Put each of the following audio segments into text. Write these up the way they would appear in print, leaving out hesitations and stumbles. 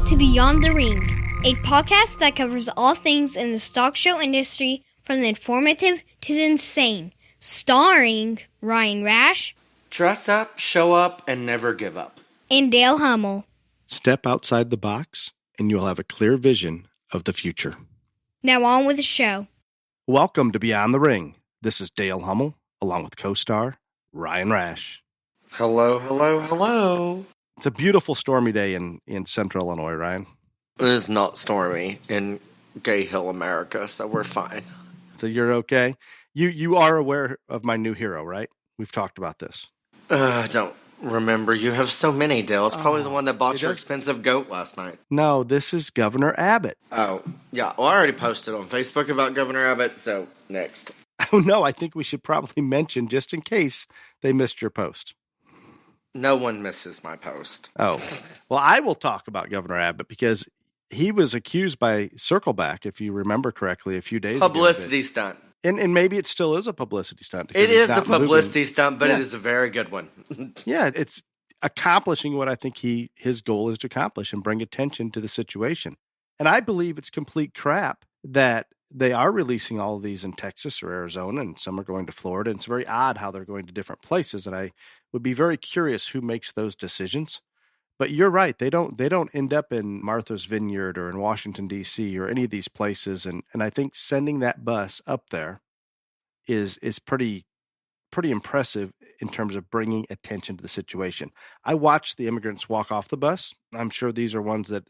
to Beyond the Ring, a podcast that covers all things in the stock show industry from the informative to the insane, starring Ryan Rash, Dress up, show up, and never give up. and Dale Hummel. Step outside the box, and you'll have a clear vision of the future. Now on with the show. Welcome to Beyond the Ring. This is Dale Hummel, along with co-star Ryan Rash. Hello, hello, hello. It's a beautiful stormy day in central Illinois, Ryan. It is not stormy in Gay Hill, America, so we're fine. So you're okay? You are aware of my new hero, right? We've talked about this. I don't remember. You have so many, Dale. It's probably the one that bought your expensive goat last night. No, this is Governor Abbott. Oh, yeah. Well, I already posted on Facebook about Governor Abbott, so next. Oh, no, I think we should probably mention, just in case they missed your post. No one misses my post. Oh, well, I will talk about Governor Abbott because he was accused by Circleback, if you remember correctly, a few days ago. Publicity stunt. And maybe it still is a publicity stunt. It is a publicity stunt, but it is a very good one. Yeah, it's accomplishing what I think his goal is to accomplish and bring attention to the situation. And I believe it's complete crap that they are releasing all of these in Texas or Arizona, and some are going to Florida. And it's very odd how they're going to different places. And I would be very curious who makes those decisions. But you're right. They don't end up in Martha's Vineyard or in Washington, D.C. or any of these places. And I think sending that bus up there is pretty impressive in terms of bringing attention to the situation. I watched the immigrants walk off the bus. I'm sure these are ones that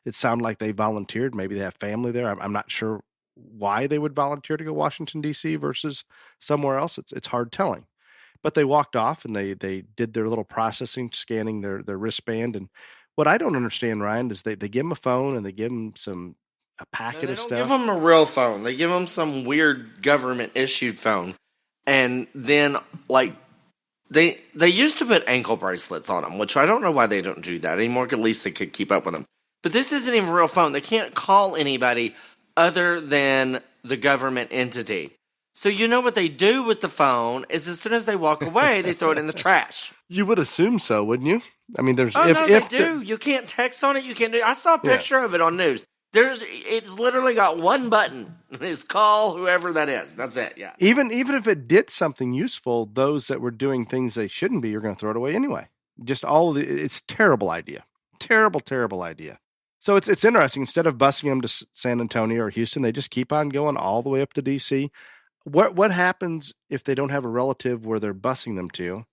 it sound like they volunteered. Maybe they have family there. I'm not sure why they would volunteer to go Washington, D.C. versus somewhere else. It's hard telling. But they walked off and they did their little processing, scanning their wristband. And what I don't understand, Ryan, is they give them a phone and they give them a packet of stuff. They don't give them a real phone. They give them some weird government-issued phone. And then, like, they used to put ankle bracelets on them, which I don't know why they don't do that anymore. At least they could keep up with them. But this isn't even a real phone. They can't call anybody other than the government entity. So you know what they do with the phone is as soon as they walk away, they throw it in the trash. You would assume so, wouldn't you? I mean, there's they do. You can't text on it. You can't do. I saw a picture of it on news. It's literally got one button. It's call whoever that is. That's it. Yeah. Even if it did something useful, those that were doing things they shouldn't be, you're going to throw it away anyway. Just it's terrible idea. Terrible idea. So it's interesting. Instead of busing them to San Antonio or Houston, they just keep on going all the way up to D.C. What happens if they don't have a relative where they're busing them to,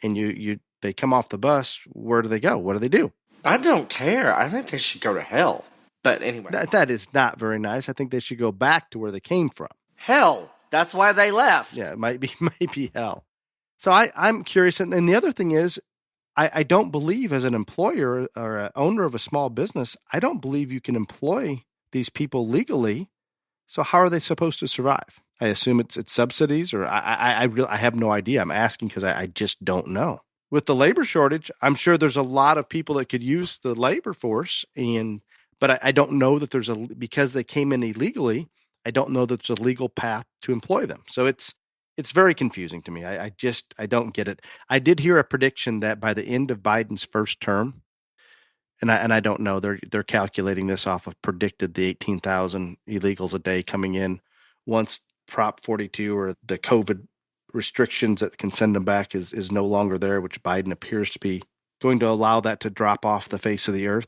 and they come off the bus? Where do they go? What do they do? I don't care. I think they should go to hell. But anyway, that is not very nice. I think they should go back to where they came from. Hell. That's why they left. Yeah, it might be hell. So I'm curious, and the other thing is, I don't believe as an employer or an owner of a small business, I don't believe you can employ these people legally. So how are they supposed to survive? I assume it's subsidies, or I have no idea. I'm asking because I just don't know. With the labor shortage, I'm sure there's a lot of people that could use the labor force, but I don't know that because they came in illegally, I don't know that there's a legal path to employ them. So it's very confusing to me. I don't get it. I did hear a prediction that by the end of Biden's first term, and I don't know, they're calculating this off of predicted the 18,000 illegals a day coming in once Prop 42 or the COVID restrictions that can send them back is no longer there, which Biden appears to be going to allow that to drop off the face of the earth.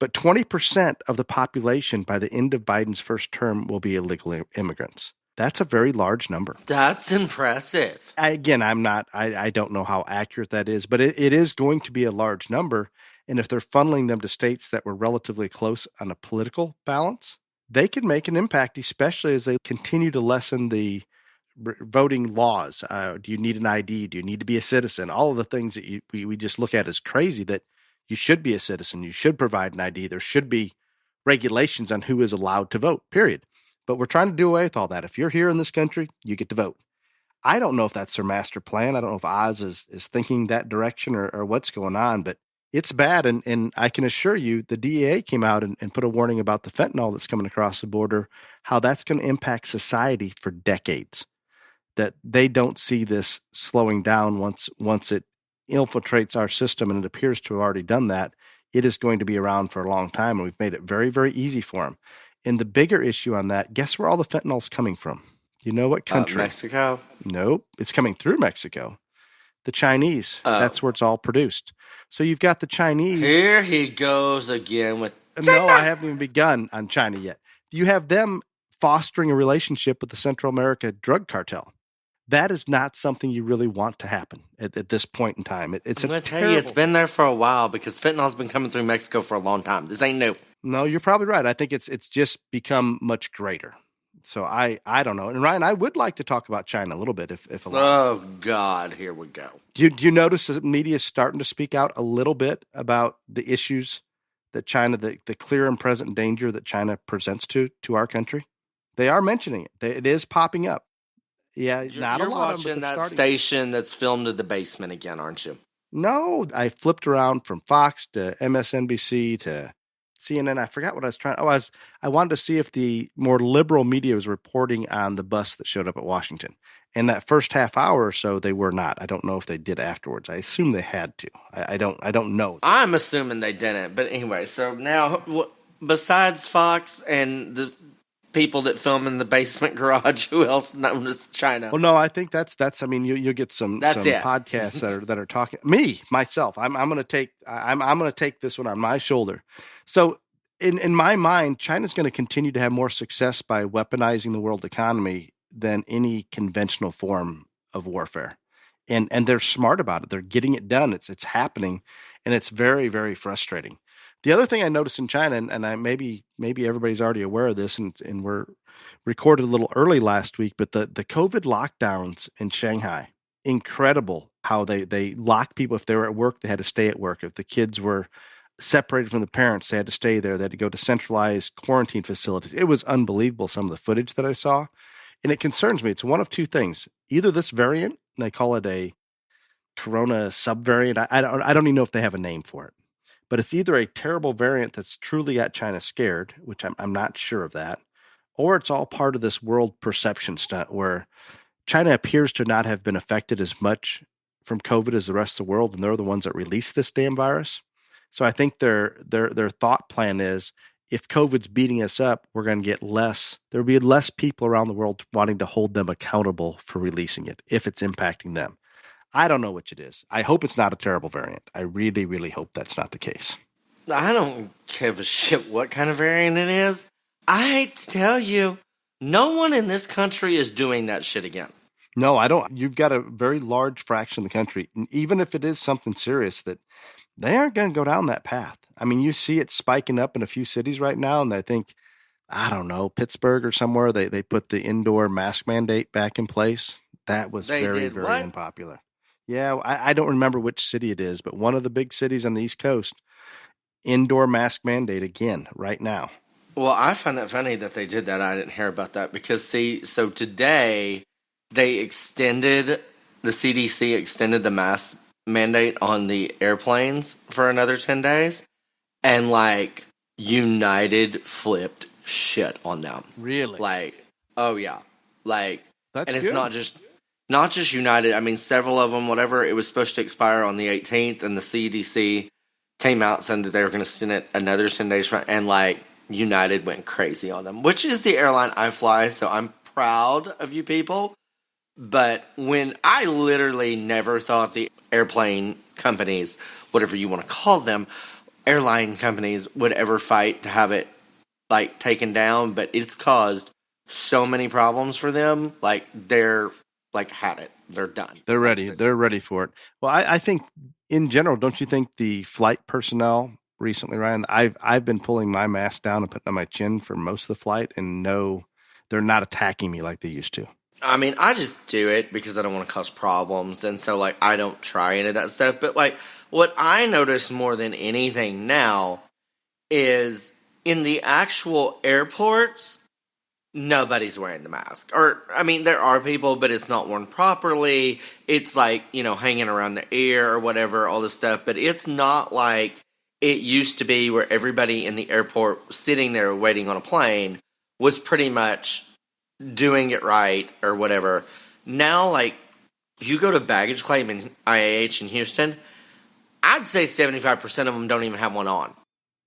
But 20% of the population by the end of Biden's first term will be illegal immigrants. That's a very large number. That's impressive. I don't know how accurate that is, but it is going to be a large number. And if they're funneling them to states that were relatively close on a political balance, they could make an impact, especially as they continue to lessen the voting laws. Do you need an ID? Do you need to be a citizen? All of the things that we just look at as crazy, that you should be a citizen. You should provide an ID. There should be regulations on who is allowed to vote, period. But we're trying to do away with all that. If you're here in this country, you get to vote. I don't know if that's their master plan. I don't know if Oz is thinking that direction or what's going on, but it's bad. And I can assure you the DEA came out and put a warning about the fentanyl that's coming across the border, how that's going to impact society for decades, that they don't see this slowing down once it infiltrates our system, and it appears to have already done that. it is going to be around for a long time, and we've made it very, very easy for them. And the bigger issue on that, guess where all the fentanyl's coming from? You know what country? Mexico? Nope. It's coming through Mexico. The Chinese. Oh. That's where it's all produced. So you've got the Chinese. Here he goes again with No, I haven't even begun on China yet. You have them fostering a relationship with the Central America drug cartel. That is not something you really want to happen at this point in time. I'm going to tell you, it's been there for a while because fentanyl's been coming through Mexico for a long time. This ain't new. No, you're probably right. I think it's just become much greater. So I don't know. And Ryan, I would like to talk about China a little bit if allowed. Oh, God, here we go. Do you notice the media is starting to speak out a little bit about the issues that China, the clear and present danger that China presents to our country? They are mentioning it. It is popping up. Yeah, not a lot of them. You're watching that station that's filmed in the basement again, aren't you? No, I flipped around from Fox to MSNBC to CNN. I forgot what I was trying. I wanted to see if the more liberal media was reporting on the bus that showed up at Washington. And that first half hour or so, they were not. I don't know if they did afterwards. I assume they had to. I don't know. I'm assuming they didn't. But anyway, so now besides Fox and the people that film in the basement garage, who else known as China? Well, no, I think that's. I mean, you'll get some podcasts that are talking. Myself, I'm going to take this one on my shoulder. So in my mind, China's going to continue to have more success by weaponizing the world economy than any conventional form of warfare. And they're smart about it. They're getting it done. It's happening, and it's very, very frustrating. The other thing I noticed in China, and I maybe everybody's already aware of this, and we're recorded a little early last week, but the COVID lockdowns in Shanghai, incredible how they locked people. If they were at work, they had to stay at work. If the kids were separated from the parents, they had to stay there. They had to go to centralized quarantine facilities. It was unbelievable, some of the footage that I saw. And it concerns me. It's one of two things. Either this variant, and they call it a corona subvariant. I don't even know if they have a name for it. But it's either a terrible variant that's truly got China scared, which I'm not sure of that, or it's all part of this world perception stunt where China appears to not have been affected as much from COVID as the rest of the world, and they're the ones that released this damn virus. So I think their thought plan is, if COVID's beating us up, we're going to get less. There'll be less people around the world wanting to hold them accountable for releasing it if it's impacting them. I don't know which it is. I hope it's not a terrible variant. I really, really hope that's not the case. I don't give a shit what kind of variant it is. I hate to tell you, no one in this country is doing that shit again. No, I don't. You've got a very large fraction of the country, and even if it is something serious, that they aren't going to go down that path. I mean, you see it spiking up in a few cities right now, and I think, I don't know, Pittsburgh or somewhere, they put the indoor mask mandate back in place. That was very unpopular. Yeah, I don't remember which city it is, but one of the big cities on the East Coast, indoor mask mandate again right now. Well, I find that funny that they did that. I didn't hear about that because, so today the CDC extended the mask mandate on the airplanes for another 10 days, and United flipped shit on them. Really? Oh yeah. That's and it's good. not just United. I mean, several of them, whatever. It was supposed to expire on the 18th, and the CDC came out saying that they were going to send it another 10 days from, and United went crazy on them, which is the airline I fly, so I'm proud of you people. But when I literally never thought the airplane companies, whatever you want to call them, airline companies would ever fight to have it taken down, but it's caused so many problems for them. They're had it. They're done. They're ready. They're ready for it. Well, I think in general, don't you think the flight personnel recently, Ryan, I've been pulling my mask down and putting it on my chin for most of the flight, and no, they're not attacking me like they used to. I mean, I just do it because I don't want to cause problems, and so I don't try any of that stuff. But what I notice more than anything now is in the actual airports, nobody's wearing the mask. Or, I mean, there are people, but it's not worn properly. It's hanging around the ear or whatever, all this stuff. But it's not like it used to be where everybody in the airport sitting there waiting on a plane was pretty much doing it right or whatever. Now, you go to baggage claim in IAH in Houston, I'd say 75% of them don't even have one on.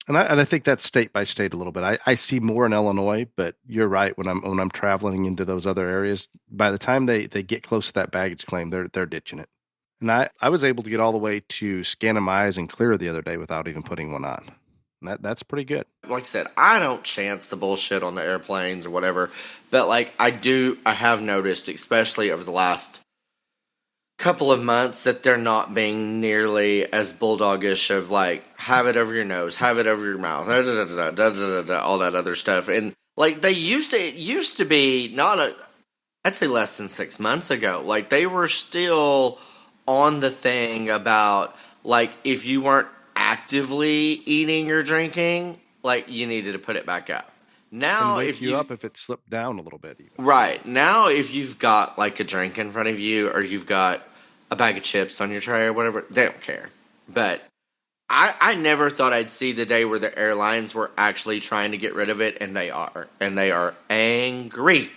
And I think that's state by state a little bit. I see more in Illinois, but you're right. When I'm traveling into those other areas, by the time they get close to that baggage claim, they're ditching it. And I was able to get all the way to Scanum Eyes and Clear the other day without even putting one on. And that's pretty good. Like I said, I don't chance the bullshit on the airplanes or whatever, but like I have noticed, especially over the last couple of months, that they're not being nearly as bulldogish of like, have it over your nose, have it over your mouth, all that other stuff. And like it used to be I'd say less than 6 months ago, like they were still on the thing about like, if you weren't actively eating or drinking, like you needed to put it back up. Now, and if you up if it slipped down a little bit, even. Right now, if you've got like a drink in front of you, or you've got a bag of chips on your tray or whatever, they don't care. But I never thought I'd see the day where the airlines were actually trying to get rid of it, and they are angry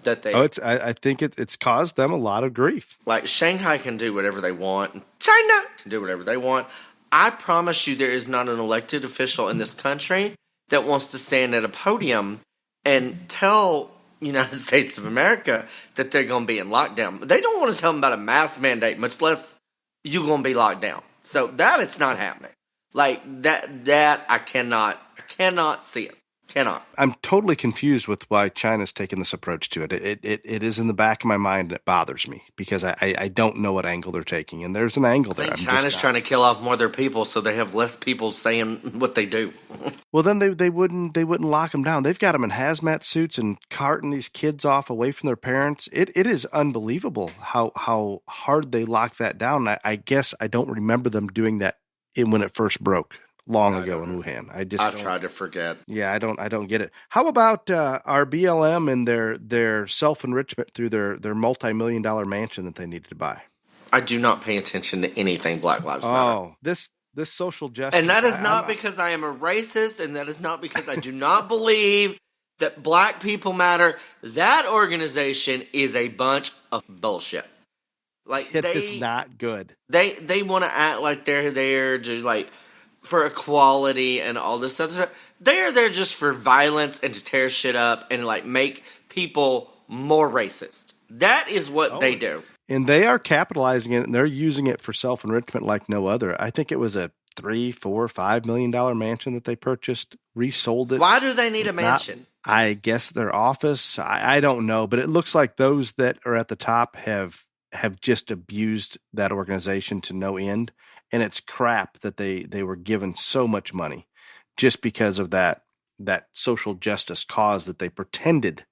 that they. I think it's caused them a lot of grief. Like Shanghai can do whatever they want, China can do whatever they want. I promise you, there is not an elected official in this country that wants to stand at a podium and tell United States of America that they're going to be in lockdown. They don't want to tell them about a mask mandate, much less you're going to be locked down. So that it's not happening. Like that I cannot see it. Cannot. I'm totally confused with why China's taking this approach to it. It is in the back of my mind, and it bothers me because I don't know what angle they're taking, and there's an angle there. I think China's trying to kill off more of their people, so they have less people saying what they do. Well, then they wouldn't lock them down. They've got them in hazmat suits and carting these kids off away from their parents. It is unbelievable how hard they lock that down. I guess I don't remember them doing that when it first broke. Long ago in Wuhan. I've tried to forget. Yeah, I don't get it. How about our BLM and their self-enrichment through their multi-million-dollar mansion that they needed to buy? I do not pay attention to anything Black Lives Matter. Oh, this social justice. And that is not because I am a racist, and that is not because I do not believe that Black people matter. That organization is a bunch of bullshit. Like it is not good. They want to act like they're there to like for equality and all this other stuff. They are there just for violence and to tear shit up and like make people more racist. That is what they do. And they are capitalizing it, and they're using it for self-enrichment like no other. I think it was a $3, $4, $5 million mansion that they purchased, resold it. Why do they need a mansion? I guess their office. I don't know, but it looks like those that are at the top have just abused that organization to no end. And it's crap that they were given so much money just because of that social justice cause that they pretended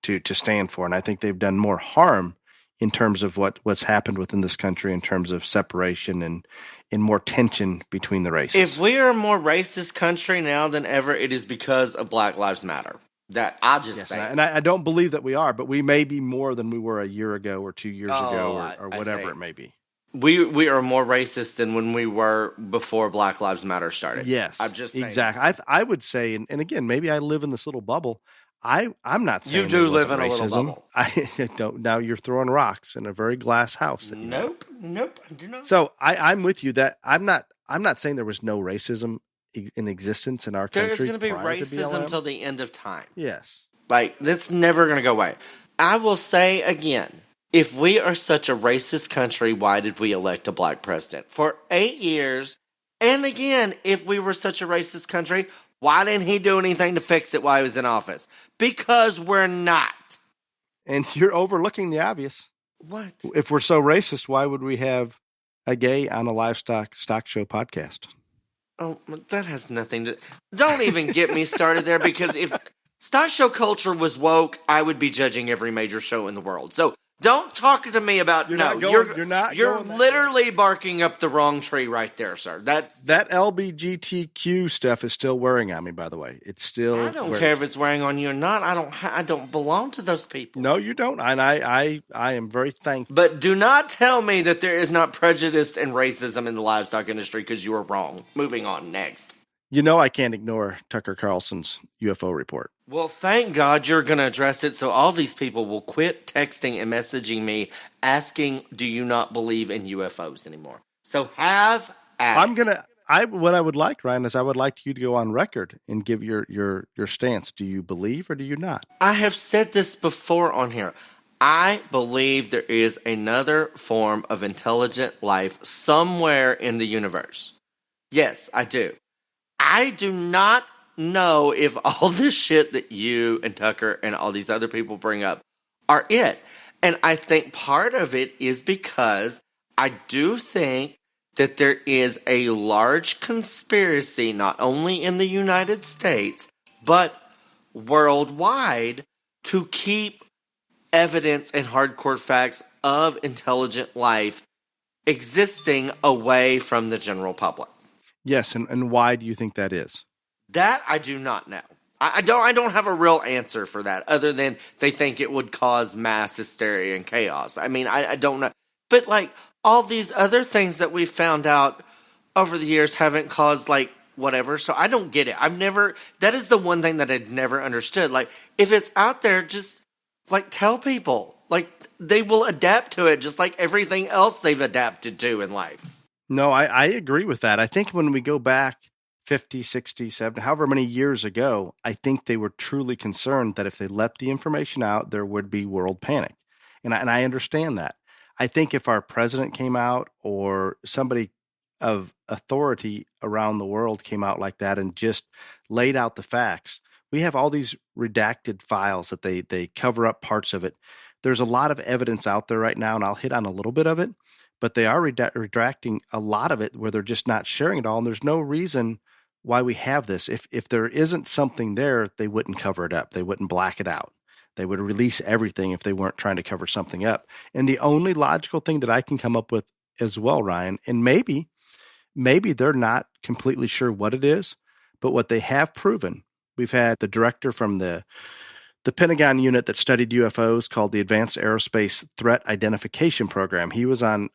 to stand for. And I think they've done more harm in terms of what's happened within this country in terms of separation and more tension between the races. If we are a more racist country now than ever, it is because of Black Lives Matter. That I just say. And I don't believe that we are, but we may be more than we were a year ago or 2 years ago or whatever it may be. We are more racist than when we were before Black Lives Matter started. Yes, I'm just saying. Exactly. I would say, and again, maybe I live in this little bubble. I'm not saying you do live in racism. a little bubble. I don't. Now you're throwing rocks in a very glass house. Nope, I do not. So I'm with you that I'm not saying there was no racism in existence in our country. There's going to be racism till the end of time. Yes, like that's never going to go away. I will say again. If we are such a racist country, why did we elect a black president? For 8 years, and again, if we were such a racist country, why didn't he do anything to fix it while he was in office? Because we're not. And you're overlooking the obvious. What? If we're so racist, why would we have a gay on a livestock stock show podcast? Oh, that has nothing to... Don't even get me started there, because if stock show culture was woke, I would be judging every major show in the world. So... Don't talk to me about You're literally barking up the wrong tree right there, sir. That LBGTQ stuff is still wearing on me. By the way, it's still. I don't care if it's wearing on you or not. I don't belong to those people. No, you don't. And I am very thankful. But do not tell me that there is not prejudice and racism in the livestock industry, because you are wrong. Moving on, next. You know I can't ignore Tucker Carlson's UFO report. Well, thank God you're going to address it, so all these people will quit texting and messaging me asking, do you not believe in UFOs anymore? So have What I would like, Ryan, is I would like you to go on record and give your stance. Do you believe or do you not? I have said this before on here. I believe there is another form of intelligent life somewhere in the universe. Yes, I do. I do not know if all this shit that you and Tucker and all these other people bring up are it. And I think part of it is because I do think that there is a large conspiracy, not only in the United States, but worldwide, to keep evidence and hardcore facts of intelligent life existing away from the general public. Yes, and why do you think that is? That I do not know. I don't have a real answer for that, other than they think it would cause mass hysteria and chaos. I mean, I don't know. But, like, all these other things that we've found out over the years haven't caused, like, whatever. So I don't get it. That is the one thing that I'd never understood. Like, if it's out there, just, like, tell people. Like, they will adapt to it just like everything else they've adapted to in life. No, I agree with that. I think when we go back 50, 60, 70, however many years ago, I think they were truly concerned that if they let the information out, there would be world panic. And I understand that. I think if our president came out or somebody of authority around the world came out like that and just laid out the facts, we have all these redacted files that they cover up parts of it. There's a lot of evidence out there right now, and I'll hit on a little bit of it, but they are redacting a lot of it where they're just not sharing it all. And there's no reason why we have this. If there isn't something there, they wouldn't cover it up. They wouldn't black it out. They would release everything if they weren't trying to cover something up. And the only logical thing that I can come up with as well, Ryan, and maybe they're not completely sure what it is, but what they have proven, we've had the director from the Pentagon unit that studied UFOs called the Advanced Aerospace Threat Identification Program. He was on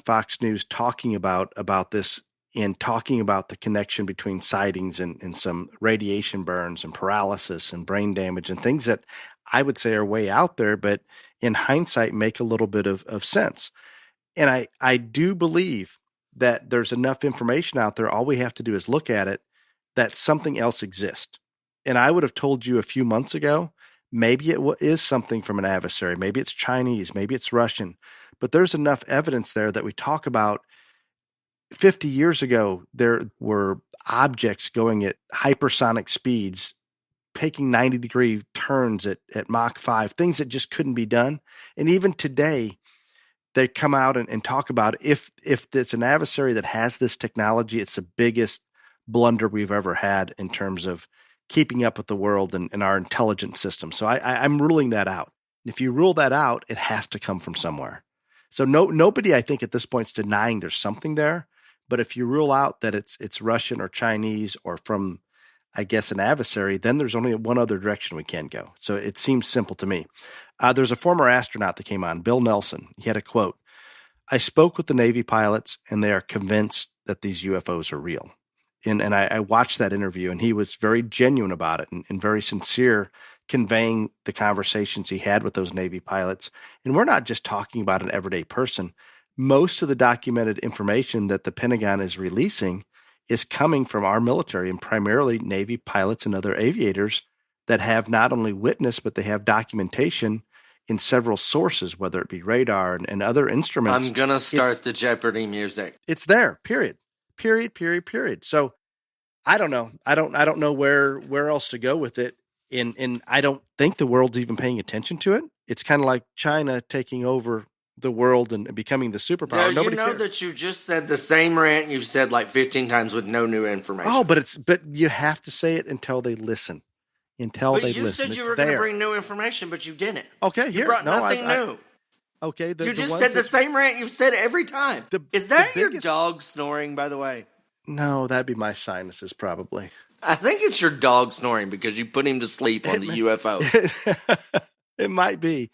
Fox News talking about this and talking about the connection between sightings and some radiation burns and paralysis and brain damage and things that I would say are way out there, but in hindsight make a little bit of sense. And I do believe that there's enough information out there. All we have to do is look at it, that something else exists. And I would have told you a few months ago, maybe it is something from an adversary. Maybe it's Chinese, maybe it's Russian, but there's enough evidence there that we talk about. 50 years ago, there were objects going at hypersonic speeds, taking 90-degree turns at Mach 5, things that just couldn't be done. And even today, they come out and talk about if it's an adversary that has this technology, it's the biggest blunder we've ever had in terms of keeping up with the world and our intelligence system. So I'm ruling that out. And if you rule that out, it has to come from somewhere. So nobody, I think, at this point is denying there's something there. But if you rule out that it's Russian or Chinese or from, I guess, an adversary, then there's only one other direction we can go. So it seems simple to me. There's a former astronaut that came on, Bill Nelson. He had a quote. "I spoke with the Navy pilots, and they are convinced that these UFOs are real." And I watched that interview, and he was very genuine about it and very sincere, conveying the conversations he had with those Navy pilots. And we're not just talking about an everyday person. Most of the documented information that the Pentagon is releasing is coming from our military and primarily Navy pilots and other aviators that have not only witnessed, but they have documentation in several sources, whether it be radar and other instruments. I'm going to start the Jeopardy music. It's there, period. So I don't know. I don't know where else to go with it. And I don't think the world's even paying attention to it. It's kind of like China taking over the world and becoming the superpower. Nobody cares. That you just said the same rant you've said like 15 times with no new information. Oh, but you have to say it until they listen. You said you were going to bring new information, but you didn't. Okay, here. You brought nothing new. Okay. You just said the same rant you've said every time. Is that your dog snoring, by the way? No, that'd be my sinuses probably. I think it's your dog snoring because you put him to sleep on the UFO. It might be.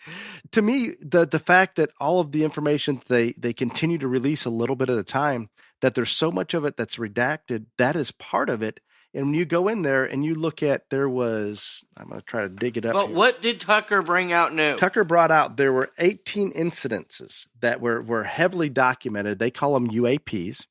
To me, the fact that all of the information they continue to release a little bit at a time, that there's so much of it that's redacted, that is part of it. And when you go in there and you look at, I'm going to try to dig it up. But what did Tucker bring out new? Tucker brought out there were 18 incidences that were heavily documented. They call them UAPs.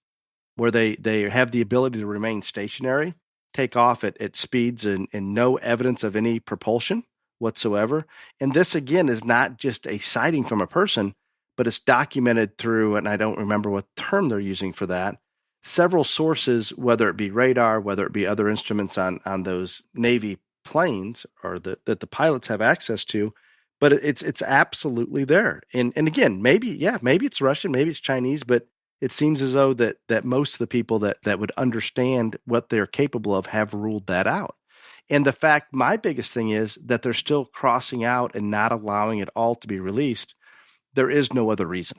where they have the ability to remain stationary, take off at speeds and no evidence of any propulsion whatsoever. And this, again, is not just a sighting from a person, but it's documented through, and I don't remember what term they're using for that, several sources, whether it be radar, whether it be other instruments on those Navy planes or that the pilots have access to. But it's absolutely there. And again, maybe it's Russian, maybe it's Chinese, but it seems as though that most of the people that would understand what they're capable of have ruled that out. And the fact, my biggest thing is that they're still crossing out and not allowing it all to be released. There is no other reason.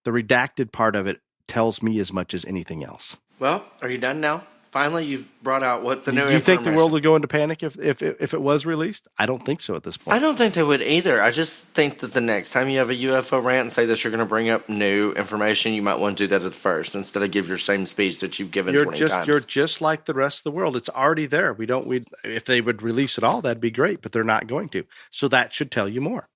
The redacted part of it tells me as much as anything else. Well, are you done now? Finally, you've brought out what the new information. You think the world would go into panic if it was released? I don't think so at this point. I don't think they would either. I just think that the next time you have a UFO rant and say that you're going to bring up new information, you might want to do that at first instead of give your same speech that you've given 20 times. You're just like the rest of the world. It's already there. If they would release it all, that'd be great, but they're not going to. So that should tell you more,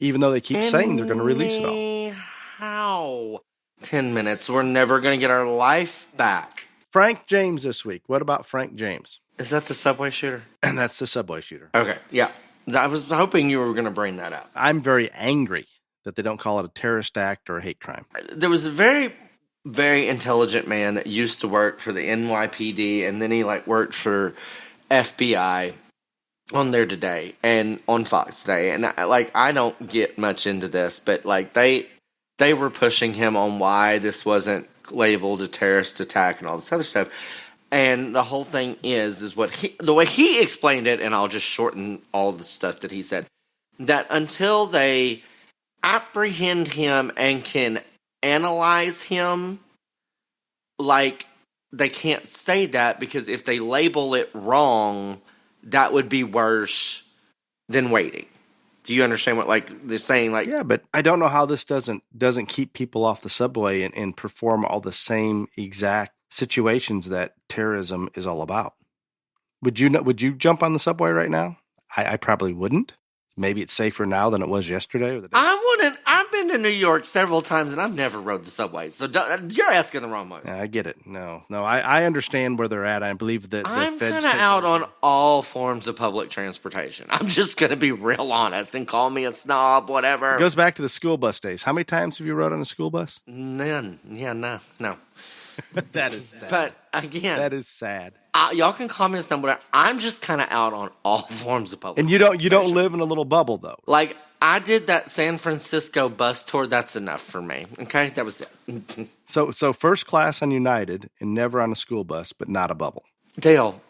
even though they keep saying they're going to release it all. How? 10 minutes. We're never going to get our life back. Frank James this week. What about Frank James? Is that the subway shooter? And that's the subway shooter. Okay, yeah. I was hoping you were going to bring that up. I'm very angry that they don't call it a terrorist act or a hate crime. There was a very, very intelligent man that used to work for the NYPD, and then he worked for FBI on there today and on Fox today. And I don't get much into this, but they were pushing him on why this wasn't labeled a terrorist attack and all this other stuff. And the whole thing is the way he explained it, and I'll just shorten all the stuff that he said, that until they apprehend him and can analyze him, they can't say that, because if they label it wrong, that would be worse than waiting. Do you understand what they're saying? Yeah, but I don't know how this doesn't keep people off the subway and perform all the same exact situations that terrorism is all about. Would you jump on the subway right now? I probably wouldn't. Maybe it's safer now than it was yesterday or the day. I wouldn't. I've been to New York several times, and I've never rode the subway. So you're asking the wrong one. Yeah, I get it. No. I understand where they're at. I believe that I'm the feds kind of out on all forms of public transportation. I'm just going to be real honest and call me a snob, whatever. It goes back to the school bus days. How many times have you rode on a school bus? None. Yeah, no. That is sad. But again, that is sad. Y'all can call me a snob, whatever. I'm just kind of out on all forms of public. And you don't live in a little bubble though. I did that San Francisco bus tour. That's enough for me. Okay, that was it. So first class on United and never on a school bus, but not a bubble. Dale,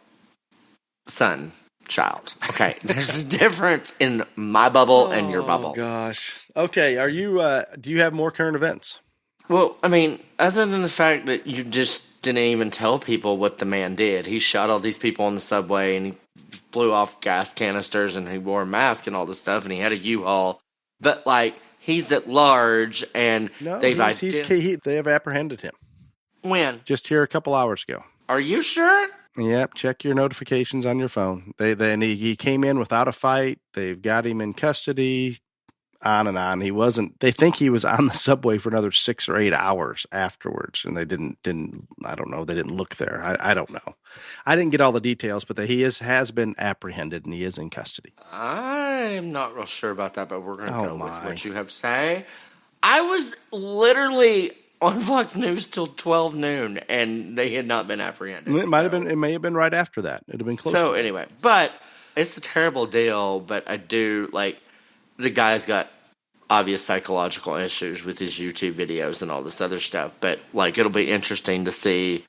son, child. Okay, there's a difference in my bubble and your bubble. Oh gosh. Okay, are you? Do you have more current events? Well, I mean, other than the fact that you just didn't even tell people what the man did. He shot all these people on the subway, and he blew off gas canisters, and he wore a mask and all this stuff, and he had a U-Haul. But, he's at large, and they have apprehended him. When? Just here a couple hours ago. Are you sure? Yep, check your notifications on your phone. He came in without a fight. They've got him in custody. On and on. They think he was on the subway for another 6 or 8 hours afterwards. And they didn't, I don't know. They didn't look there. I don't know. I didn't get all the details, but he has been apprehended and he is in custody. I'm not real sure about that, but we're going to go with what you have to say. I was literally on Fox News till 12 noon and they had not been apprehended. It may have been right after that. It'd have been close. So anyway, but it's a terrible deal, but I do the guy's got obvious psychological issues with his YouTube videos and all this other stuff. But, it'll be interesting to see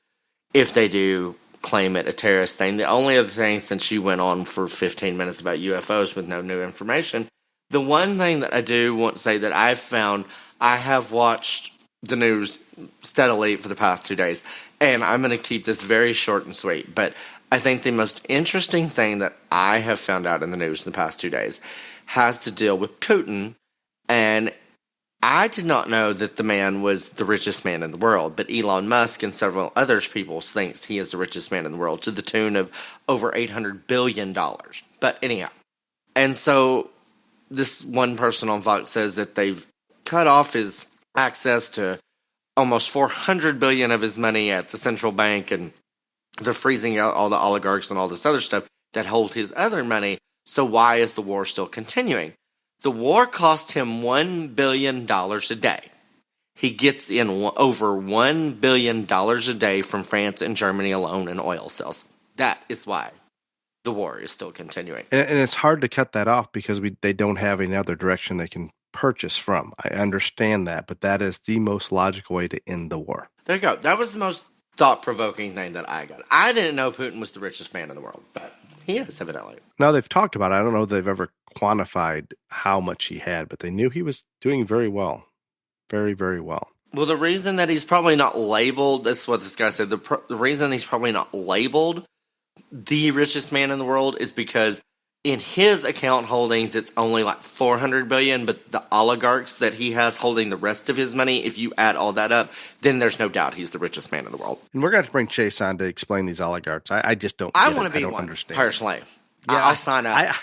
if they do claim it a terrorist thing. The only other thing, since you went on for 15 minutes about UFOs with no new information, the one thing that I do want to say that I've found, I have watched the news steadily for the past 2 days, and I'm going to keep this very short and sweet. But I think the most interesting thing that I have found out in the news in the past 2 days has to deal with Putin, and I did not know that the man was the richest man in the world, but Elon Musk and several other people thinks he is the richest man in the world to the tune of over $800 billion. But anyhow, and so this one person on Fox says that they've cut off his access to almost $400 billion of his money at the central bank, and they're freezing out all the oligarchs and all this other stuff that hold his other money. So why is the war still continuing? The war cost him $1 billion a day. He gets in over $1 billion a day from France and Germany alone in oil sales. That is why the war is still continuing. And it's hard to cut that off because they don't have any other direction they can purchase from. I understand that, but that is the most logical way to end the war. There you go. That was the most thought-provoking thing that I got. I didn't know Putin was the richest man in the world, but he is, evidently. Now, they've talked about it. I don't know if they've ever quantified how much he had, but they knew he was doing very well. Very, very well. Well, the reason that he's probably not labeled, this is what this guy said, the reason he's probably not labeled the richest man in the world is because in his account holdings, it's only like $400 billion, but the oligarchs that he has holding the rest of his money, if you add all that up, then there's no doubt he's the richest man in the world. And we're going to have to bring Chase on to explain these oligarchs. I just don't I want to be I don't one, understand. personally. Yeah, I'll sign up.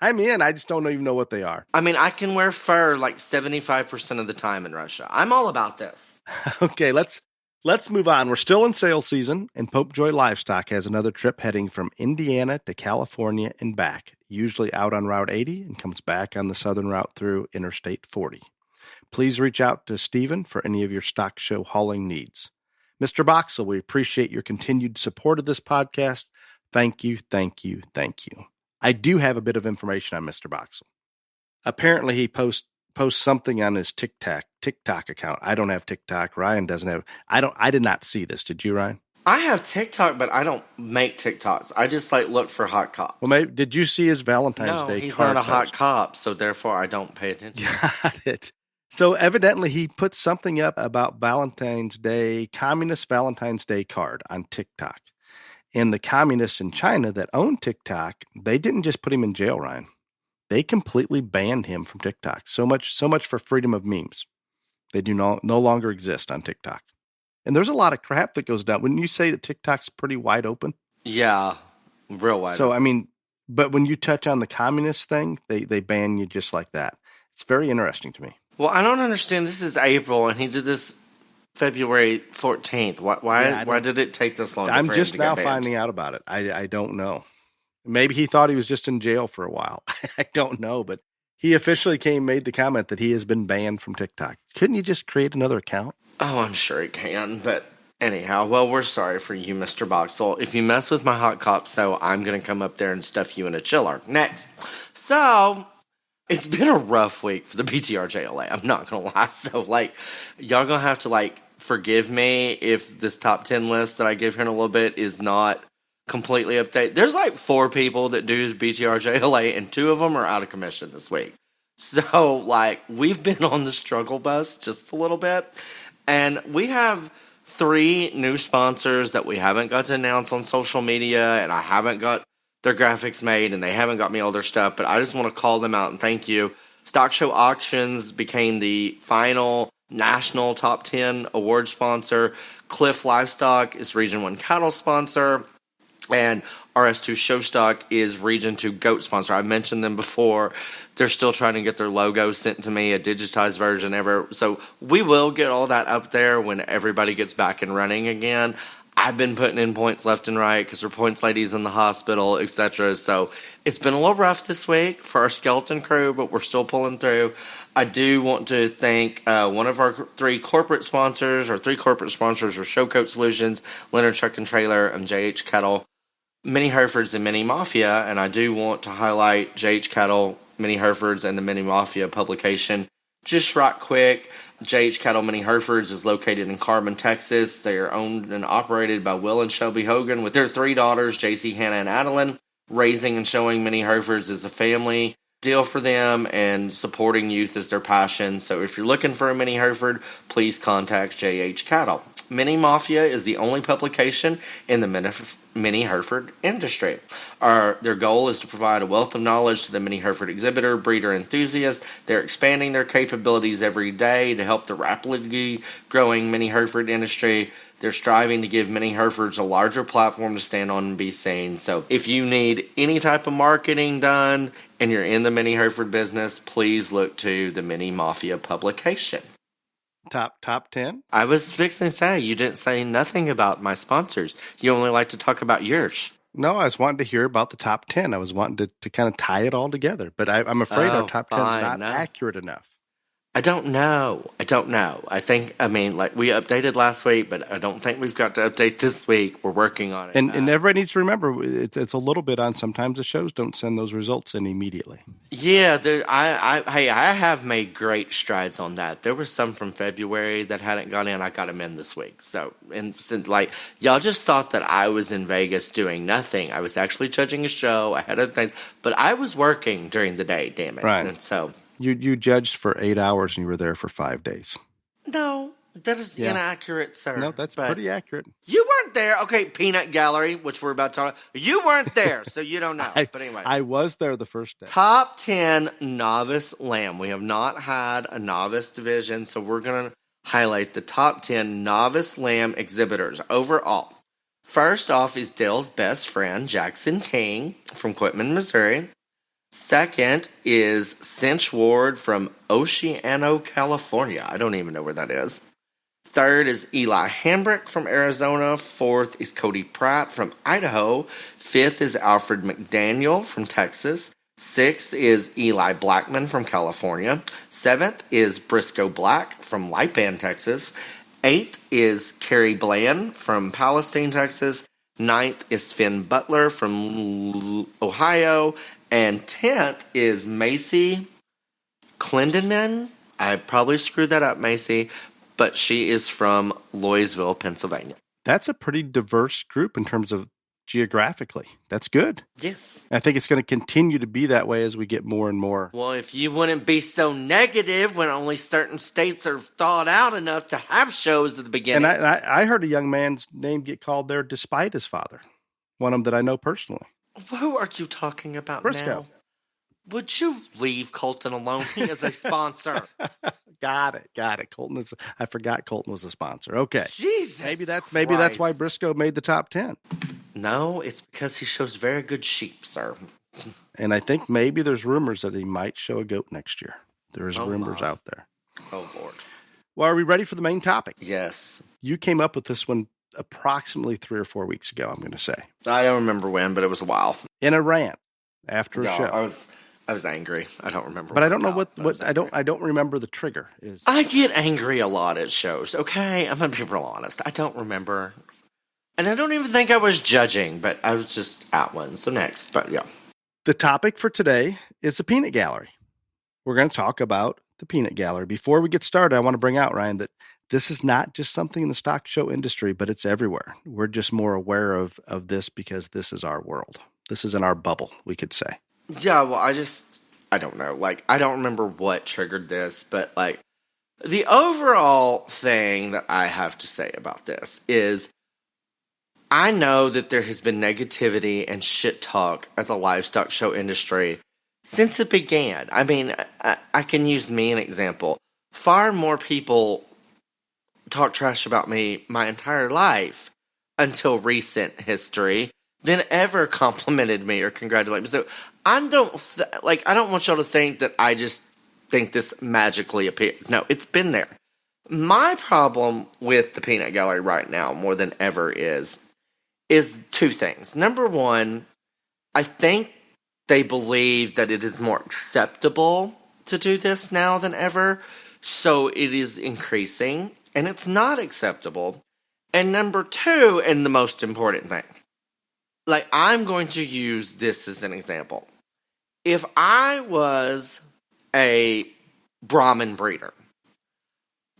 I'm in. I just don't even know what they are. I mean, I can wear fur like 75% of the time in Russia. I'm all about this. Okay, let's move on. We're still in sale season, and Pope Joy Livestock has another trip heading from Indiana to California and back, usually out on Route 80 and comes back on the southern route through Interstate 40. Please reach out to Stephen for any of your stock show hauling needs. Mr. Boxell, we appreciate your continued support of this podcast. Thank you, thank you, thank you. I do have a bit of information on Mr. Boxell. Apparently, he posts something on his TikTok account. I don't have TikTok. Ryan doesn't have. I did not see this. Did you, Ryan? I have TikTok, but I don't make TikToks. I just look for hot cops. Well, maybe did you see his Valentine's Day? No, he's card not a hot post? cop, so therefore I don't pay attention. Got it. So evidently he put something up about Valentine's Day, communist Valentine's Day card on TikTok. And the communists in China that own TikTok, they didn't just put him in jail, Ryan. They completely banned him from TikTok. So much for freedom of memes. They do no longer exist on TikTok. And there's a lot of crap that goes down. Wouldn't you say that TikTok's pretty wide open? Yeah, real wide. So, I mean, but when you touch on the communist thing, they ban you just like that. It's very interesting to me. Well, I don't understand. This is April, and he did this February 14th. Why did it take this long? I'm for him just to now get banned? finding out about it. I don't know. Maybe he thought he was just in jail for a while. I don't know, but he officially made the comment that he has been banned from TikTok. Couldn't you just create another account? Oh, I'm sure he can, but anyhow, well, we're sorry for you, Mr. Boxell. If you mess with my hot cops, though, I'm going to come up there and stuff you in a chiller. Next. So, it's been a rough week for the BTRJLA. I'm not going to lie. So, y'all going to have to, forgive me if this top 10 list that I give here in a little bit is not completely updated. There's, 4 people that do BTRJLA, and 2 of them are out of commission this week. So, we've been on the struggle bus just a little bit. And we have 3 new sponsors that we haven't got to announce on social media, and I haven't got their graphics made, and they haven't got me all their stuff, but I just want to call them out and thank you. Stock Show Auctions became the final national top 10 award sponsor. Cliff Livestock is Region 1 cattle sponsor, and RS2 Showstock is Region 2 goat sponsor. I mentioned them before. They're still trying to get their logo sent to me, a digitized version ever. So we will get all that up there when everybody gets back and running again. I've been putting in points left and right because our points ladies in the hospital, etc. So it's been a little rough this week for our skeleton crew, but we're still pulling through. I do want to thank one of our 3 corporate sponsors. Our 3 corporate sponsors are Showcoat Solutions, Leonard Truck and Trailer, and JH Cattle, Mini Herefords, and Mini Mafia. And I do want to highlight JH Cattle, Mini Herefords, and the Mini Mafia publication. Just right quick, JH Cattle Mini Herefords is located in Carmen, Texas. They are owned and operated by Will and Shelby Hogan with their 3 daughters, JC, Hannah, and Adeline. Raising and showing Mini Herefords is a family deal for them, and supporting youth is their passion. So if you're looking for a Mini Hereford, please contact JH Cattle. Mini Mafia is the only publication in the Mini Hereford industry. Their goal is to provide a wealth of knowledge to the Mini Hereford exhibitor, breeder, enthusiast. They're expanding their capabilities every day to help the rapidly growing Mini Hereford industry. They're striving to give Mini Herefords a larger platform to stand on and be seen. So if you need any type of marketing done and you're in the Mini Hereford business, please look to the Mini Mafia publication. Top 10? I was fixing to say, you didn't say nothing about my sponsors. You only like to talk about yours. No, I was wanting to hear about the top 10. I was wanting to kind of tie it all together, but I'm afraid our Oh, top 10 is fine. not No. accurate enough. I don't know. I mean, like we updated last week, but I don't think we've got to update this week. We're working on it. And everybody needs to remember, it's a little bit on. Sometimes the shows don't send those results in immediately. Yeah, I have made great strides on that. There were some from February that hadn't gone in. I got them in this week. So, and since, like, y'all just thought that I was in Vegas doing nothing. I was actually judging a show. I had other things, but I was working during the day. Damn it! Right. And so You judged for 8 hours and you were there for 5 days. no, that is Yeah. inaccurate, sir. No, that's But pretty accurate. you weren't there. Okay, Peanut Gallery, which we're about to talk. You weren't there, so you don't know. But anyway, I was there the first day. Top 10 novice lamb. We have not had a novice division, so we're going to highlight the top 10 novice lamb exhibitors overall. First off is Dale's best friend, Jackson King from Quitman, Missouri. Second is Cinch Ward from Oceano, California. I don't even know where that is. Third is Eli Hambrick from Arizona. Fourth is Cody Pratt from Idaho. Fifth is Alfred McDaniel from Texas. Sixth is Eli Blackman from California. Seventh is Briscoe Black from Lipan, Texas. Eighth is Kerry Bland from Palestine, Texas. Ninth is Finn Butler from Ohio. And 10th is Macy Clendenin. I probably screwed that up, Macy, but she is from Louisville, Pennsylvania. That's a pretty diverse group in terms of geographically. That's good. Yes. I think it's going to continue to be that way as we get more and more. Well, if you wouldn't be so negative when only certain states are thought out enough to have shows at the beginning. And I heard a young man's name get called there despite his father, one of them that I know personally. Who are you talking about Briscoe. now? Would you leave Colton alone? He is a sponsor. Got it. I forgot Colton was a sponsor. Okay. Jesus. Maybe that's why Christ. Briscoe made the top 10. No, it's because he shows very good sheep, sir. And I think maybe there's rumors that he might show a goat next year. There's rumors my. out there. Oh, Lord. Well, are we ready for the main topic? Yes. You came up with this one approximately 3 or 4 weeks ago, I'm going to say. I don't remember when, but it was a while. In a rant after a No, show. I was angry. I don't remember. But I don't know what I angry. don't remember the trigger is. I get angry a lot at shows. Okay, I'm gonna be real honest. I don't remember, and I don't even think I was judging, but I was just at one. So next, but yeah, The topic for today is the peanut gallery. We're going to talk about the peanut gallery. Before we get started, I want to bring out, Ryan, that this is not just something in the stock show industry, but it's everywhere. We're just more aware of this because this is our world. This is in our bubble, we could say. yeah. Well, I don't know. Like, I don't remember what triggered this, but like, the overall thing that I have to say about this is, I know that there has been negativity and shit talk at the livestock show industry since it began. I mean, I can use me an example. Far more people talk trash about me my entire life until recent history than ever complimented me or congratulated me. So I don't want y'all to think that I just think this magically appeared. No, it's been there. My problem with the peanut gallery right now, more than ever, is two things. Number one, I think they believe that it is more acceptable to do this now than ever, so it is increasing, and it's not acceptable. And number two, and the most important thing, like, I'm going to use this as an example. If I was a Brahmin breeder,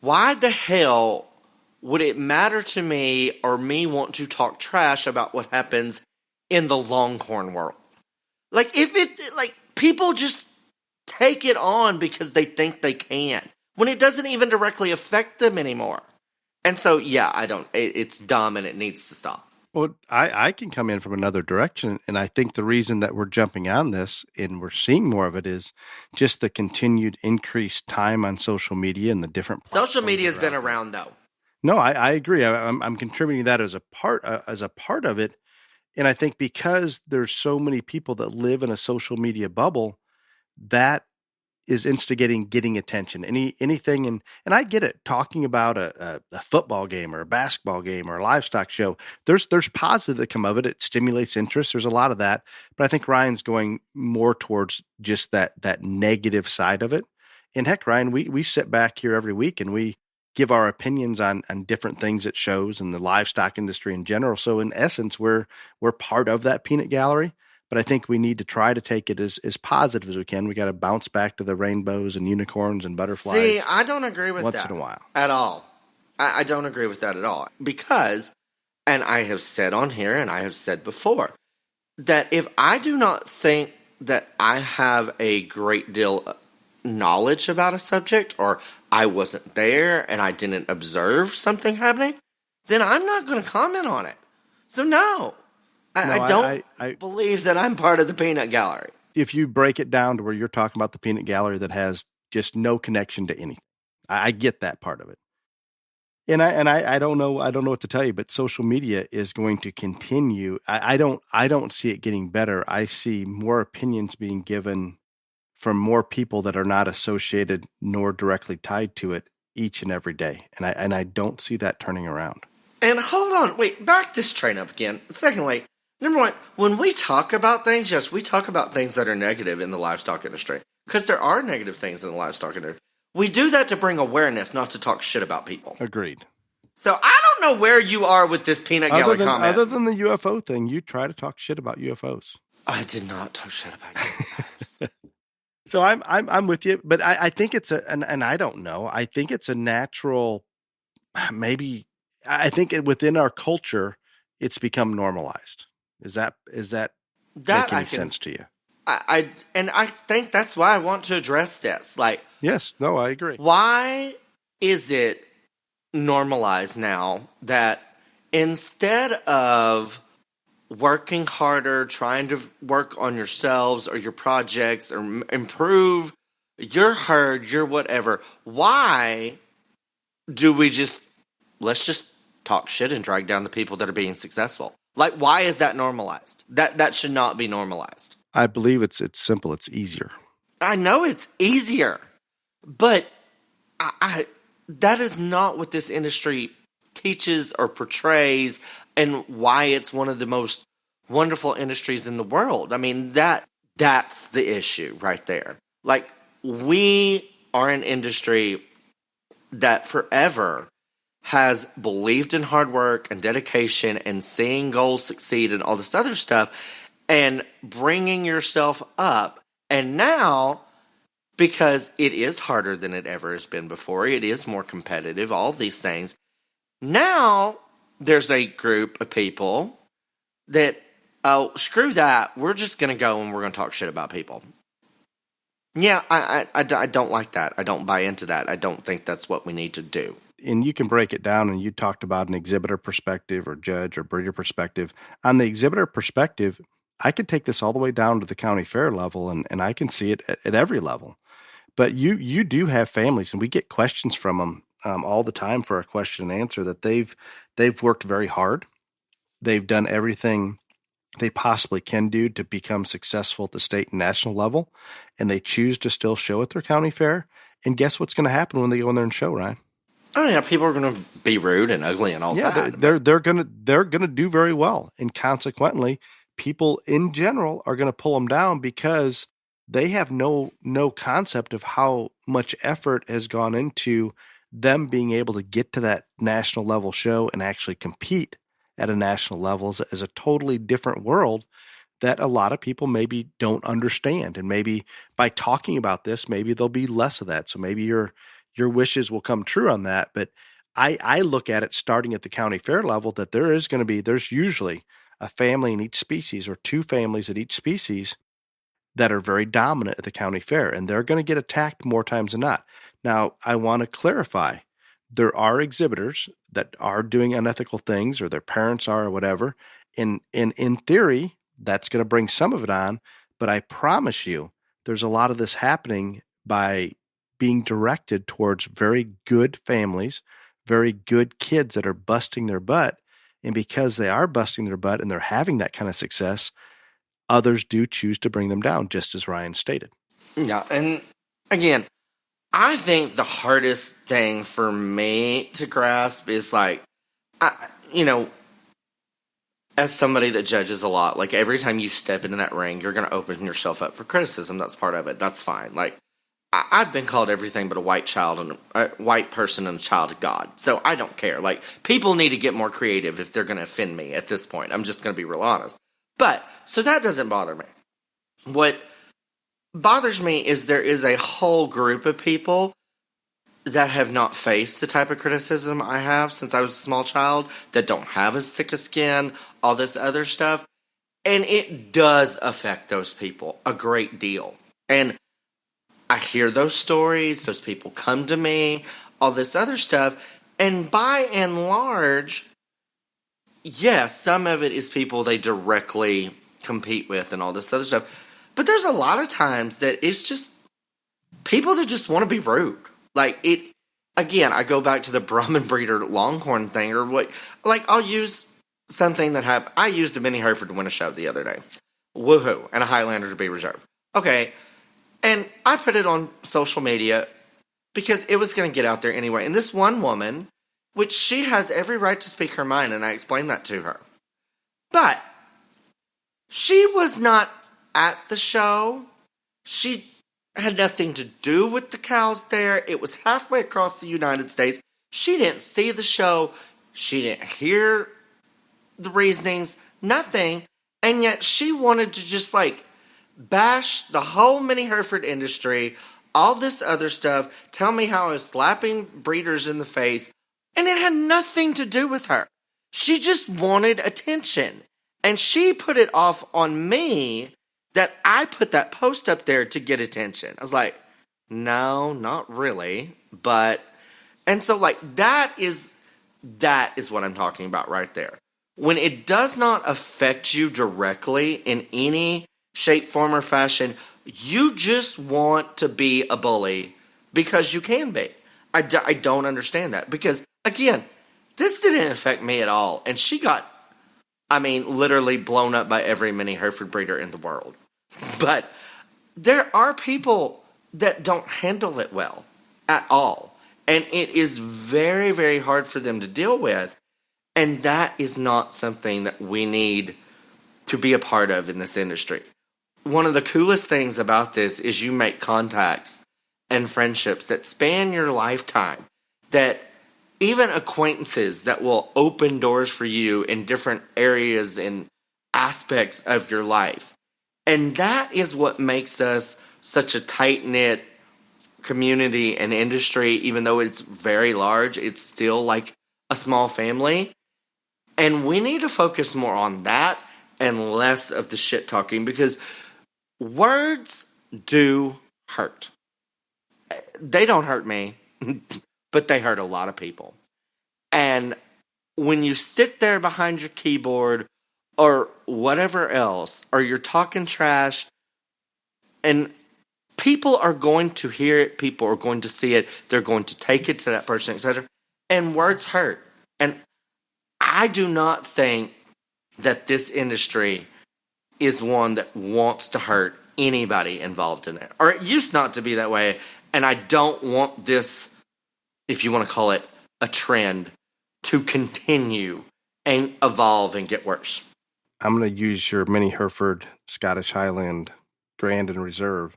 why the hell would it matter to me or me want to talk trash about what happens in the Longhorn world? Like, people just take it on because they think they can, when it doesn't even directly affect them anymore. And so, yeah, it's dumb and it needs to stop. Well, I can come in from another direction, and I think the reason that we're jumping on this and we're seeing more of it is just the continued increased time on social media and the different Social media has been around, though. No, I agree. I'm contributing that as a part of it, and I think because there's so many people that live in a social media bubble, that is instigating getting attention. Anything, and I get it. Talking about a football game or a basketball game or a livestock show, there's positive that come of it. It stimulates interest. There's a lot of that, but I think Ryan's going more towards just that negative side of it. And heck, Ryan, we sit back here every week and we give our opinions on different things at shows and the livestock industry in general. So in essence, we're part of that peanut gallery. But I think we need to try to take it as positive as we can. We got to bounce back to the rainbows and unicorns and butterflies. See, I don't agree with that once in a while at all. I don't agree with that at all because, and I have said on here and I have said before, that if I do not think that I have a great deal of knowledge about a subject or I wasn't there and I didn't observe something happening, then I'm not going to comment on it. So no. I don't believe that I'm part of the peanut gallery. If you break it down to where you're talking about the peanut gallery that has just no connection to anything, I get that part of it. And I don't know what to tell you, but social media is going to continue. I don't see it getting better. I see more opinions being given from more people that are not associated nor directly tied to it each and every day. And I don't see that turning around. And hold on, wait, back this train up again. Secondly, number one, when we talk about things, yes, we talk about things that are negative in the livestock industry. Because there are negative things in the livestock industry. We do that to bring awareness, not to talk shit about people. Agreed. So I don't know where you are with this peanut gallery comment. Other than the UFO thing, you try to talk shit about UFOs. I did not talk shit about UFOs. So I'm with you, but I think it's and I don't know. I think it's a natural, maybe, I think within our culture, it's become normalized. Is that make any sense to you? I think that's why I want to address this. Like, yes, no, I agree. Why is it normalized now that instead of working harder, trying to work on yourselves or your projects or improve your herd, your whatever, why do we let's just talk shit and drag down the people that are being successful? Like, why is that normalized? That should not be normalized. I believe it's simple. It's easier. I know it's easier, but that is not what this industry teaches or portrays, and why it's one of the most wonderful industries in the world. I mean, that's the issue right there. Like, we are an industry that forever has believed in hard work and dedication and seeing goals succeed and all this other stuff and bringing yourself up. And now, because it is harder than it ever has been before, it is more competitive, all these things. Now, there's a group of people that, oh, screw that, we're just going to go and we're going to talk shit about people. Yeah, I don't like that. I don't buy into that. I don't think that's what we need to do. And you can break it down, and you talked about an exhibitor perspective or judge or breeder perspective. On the exhibitor perspective, I could take this all the way down to the county fair level, and I can see it at every level. But you do have families, and we get questions from them all the time for a question and answer that they've worked very hard. They've done everything they possibly can do to become successful at the state and national level, and they choose to still show at their county fair. And guess what's going to happen when they go in there and show, Ryan? Oh yeah, people are going to be rude and ugly and all that. Yeah, they're going to do very well, and consequently, people in general are going to pull them down because they have no concept of how much effort has gone into them being able to get to that national level show and actually compete at a national level is a totally different world that a lot of people maybe don't understand. And maybe by talking about this, maybe there'll be less of that. So maybe your wishes will come true on that. But I look at it starting at the county fair level that there's usually a family in each species or two families at each species that are very dominant at the county fair, and they're going to get attacked more times than not. Now, I want to clarify, there are exhibitors that are doing unethical things, or their parents are, or whatever. In theory, that's going to bring some of it on, but I promise you, there's a lot of this happening by being directed towards very good families, very good kids that are busting their butt. And because they are busting their butt and they're having that kind of success, others do choose to bring them down, just as Ryan stated. Yeah, and again, I think the hardest thing for me to grasp is like, you know, as somebody that judges a lot, like every time you step into that ring, you're going to open yourself up for criticism. That's part of it. That's fine. Like, I've been called everything but a white child and a white person and a child of God. So I don't care. Like, people need to get more creative if they're going to offend me at this point. I'm just going to be real honest. But, so that doesn't bother me. What bothers me is there is a whole group of people that have not faced the type of criticism I have since I was a small child, that don't have as thick a skin, all this other stuff. And it does affect those people a great deal. And I hear those stories, those people come to me, all this other stuff. And by and large, yes, some of it is people they directly compete with and all this other stuff. But there's a lot of times that it's just people that just want to be rude. Like, it, again, I go back to the Brahman breeder Longhorn thing, or what, like, I'll use something that happened. I used a Mini Hereford to win a show the other day. Woohoo. And a Highlander to be reserved. Okay. And I put it on social media because it was going to get out there anyway. And this one woman, which she has every right to speak her mind, and I explained that to her. But she was not at the show. She had nothing to do with the cows there. It was halfway across the United States. She didn't see the show. She didn't hear the reasonings. Nothing. And yet she wanted to just like bash the whole Mini Hereford industry, all this other stuff, tell me how I was slapping breeders in the face. And it had nothing to do with her. She just wanted attention. And she put it off on me that I put that post up there to get attention. I was like, no, not really. But, and so like that is what I'm talking about right there. When it does not affect you directly in any shape, form, or fashion, you just want to be a bully because you can be. I don't understand that because, again, this didn't affect me at all. And she got, literally blown up by every Mini Hereford breeder in the world. But there are people that don't handle it well at all. And it is very, very hard for them to deal with. And that is not something that we need to be a part of in this industry. One of the coolest things about this is you make contacts and friendships that span your lifetime, that even acquaintances that will open doors for you in different areas and aspects of your life. And that is what makes us such a tight-knit community and industry. Even though it's very large, it's still like a small family. And we need to focus more on that and less of the shit talking, because words do hurt. They don't hurt me, but they hurt a lot of people. And when you sit there behind your keyboard or whatever else, or you're talking trash, and people are going to hear it, people are going to see it, they're going to take it to that person, etc. And words hurt. And I do not think that this industry is one that wants to hurt anybody involved in it. Or it used not to be that way. And I don't want this, if you want to call it a trend, to continue and evolve and get worse. I'm going to use your Mini Hereford Scottish Highland Grand and Reserve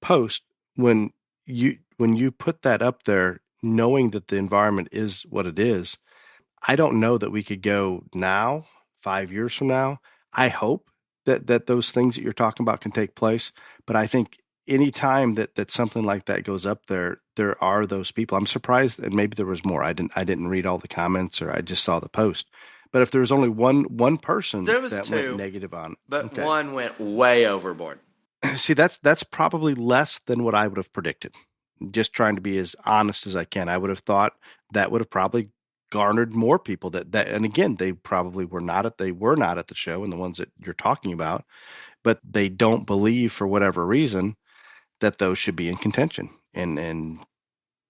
post. When you put that up there, knowing that the environment is what it is, I don't know that we could go now, 5 years from now. I hope that those things that you're talking about can take place. But I think any time that something like that goes up there are those people. I'm surprised, and maybe there was more. I didn't read all the comments, or I just saw the post. But if there was only one person there was that two, went negative on, but okay. One went way overboard. See, that's probably less than what I would have predicted. Just trying to be as honest as I can. I would have thought that would have probably garnered more people that and again, they probably were not at the show, and the ones that you're talking about, but they don't believe for whatever reason that those should be in contention, and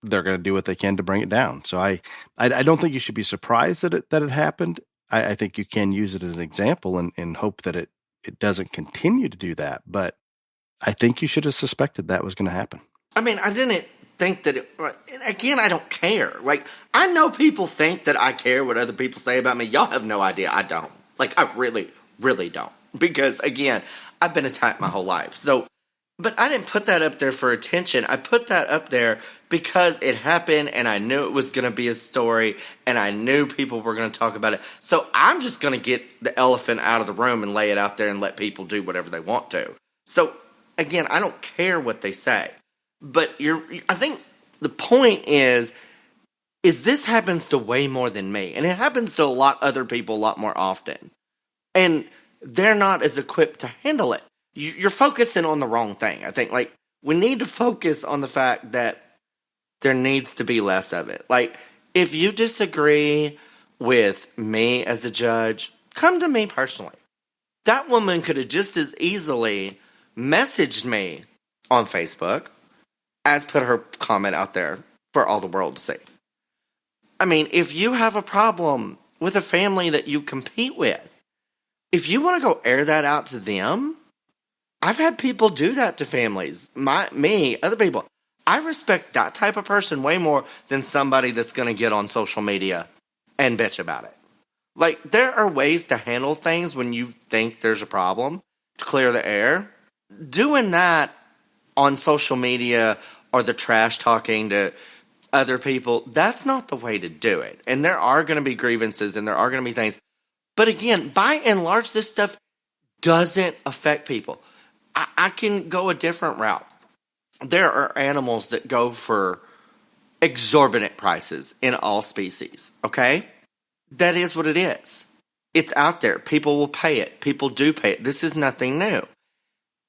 they're going to do what they can to bring it down. So I don't think you should be surprised that it happened. I think you can use it as an example and hope that it doesn't continue to do that. But I think you should have suspected that was going to happen. I mean, I didn't think that again, I don't care. Like, I know people think that I care what other people say about me. Y'all have no idea. I don't. Like, I really, really don't. Because, again, I've been attacked my whole life. So, but I didn't put that up there for attention. I put that up there because it happened and I knew it was going to be a story and I knew people were going to talk about it. So I'm just going to get the elephant out of the room and lay it out there and let people do whatever they want to. So, again, I don't care what they say. But I think the point is this happens to way more than me. And it happens to a lot other people a lot more often. And they're not as equipped to handle it. You're focusing on the wrong thing. I think, like, we need to focus on the fact that there needs to be less of it. Like, if you disagree with me as a judge, come to me personally. That woman could have just as easily messaged me on Facebook as put her comment out there for all the world to see. I mean, if you have a problem with a family that you compete with, if you want to go air that out to them, I've had people do that to families. Other people. I respect that type of person way more than somebody that's going to get on social media and bitch about it. Like, there are ways to handle things when you think there's a problem to clear the air. Doing that on social media or the trash talking to other people, that's not the way to do it. And there are going to be grievances and there are going to be things. But again, by and large, this stuff doesn't affect people. I can go a different route. There are animals that go for exorbitant prices in all species, okay? That is what it is. It's out there. People will pay it. People do pay it. This is nothing new.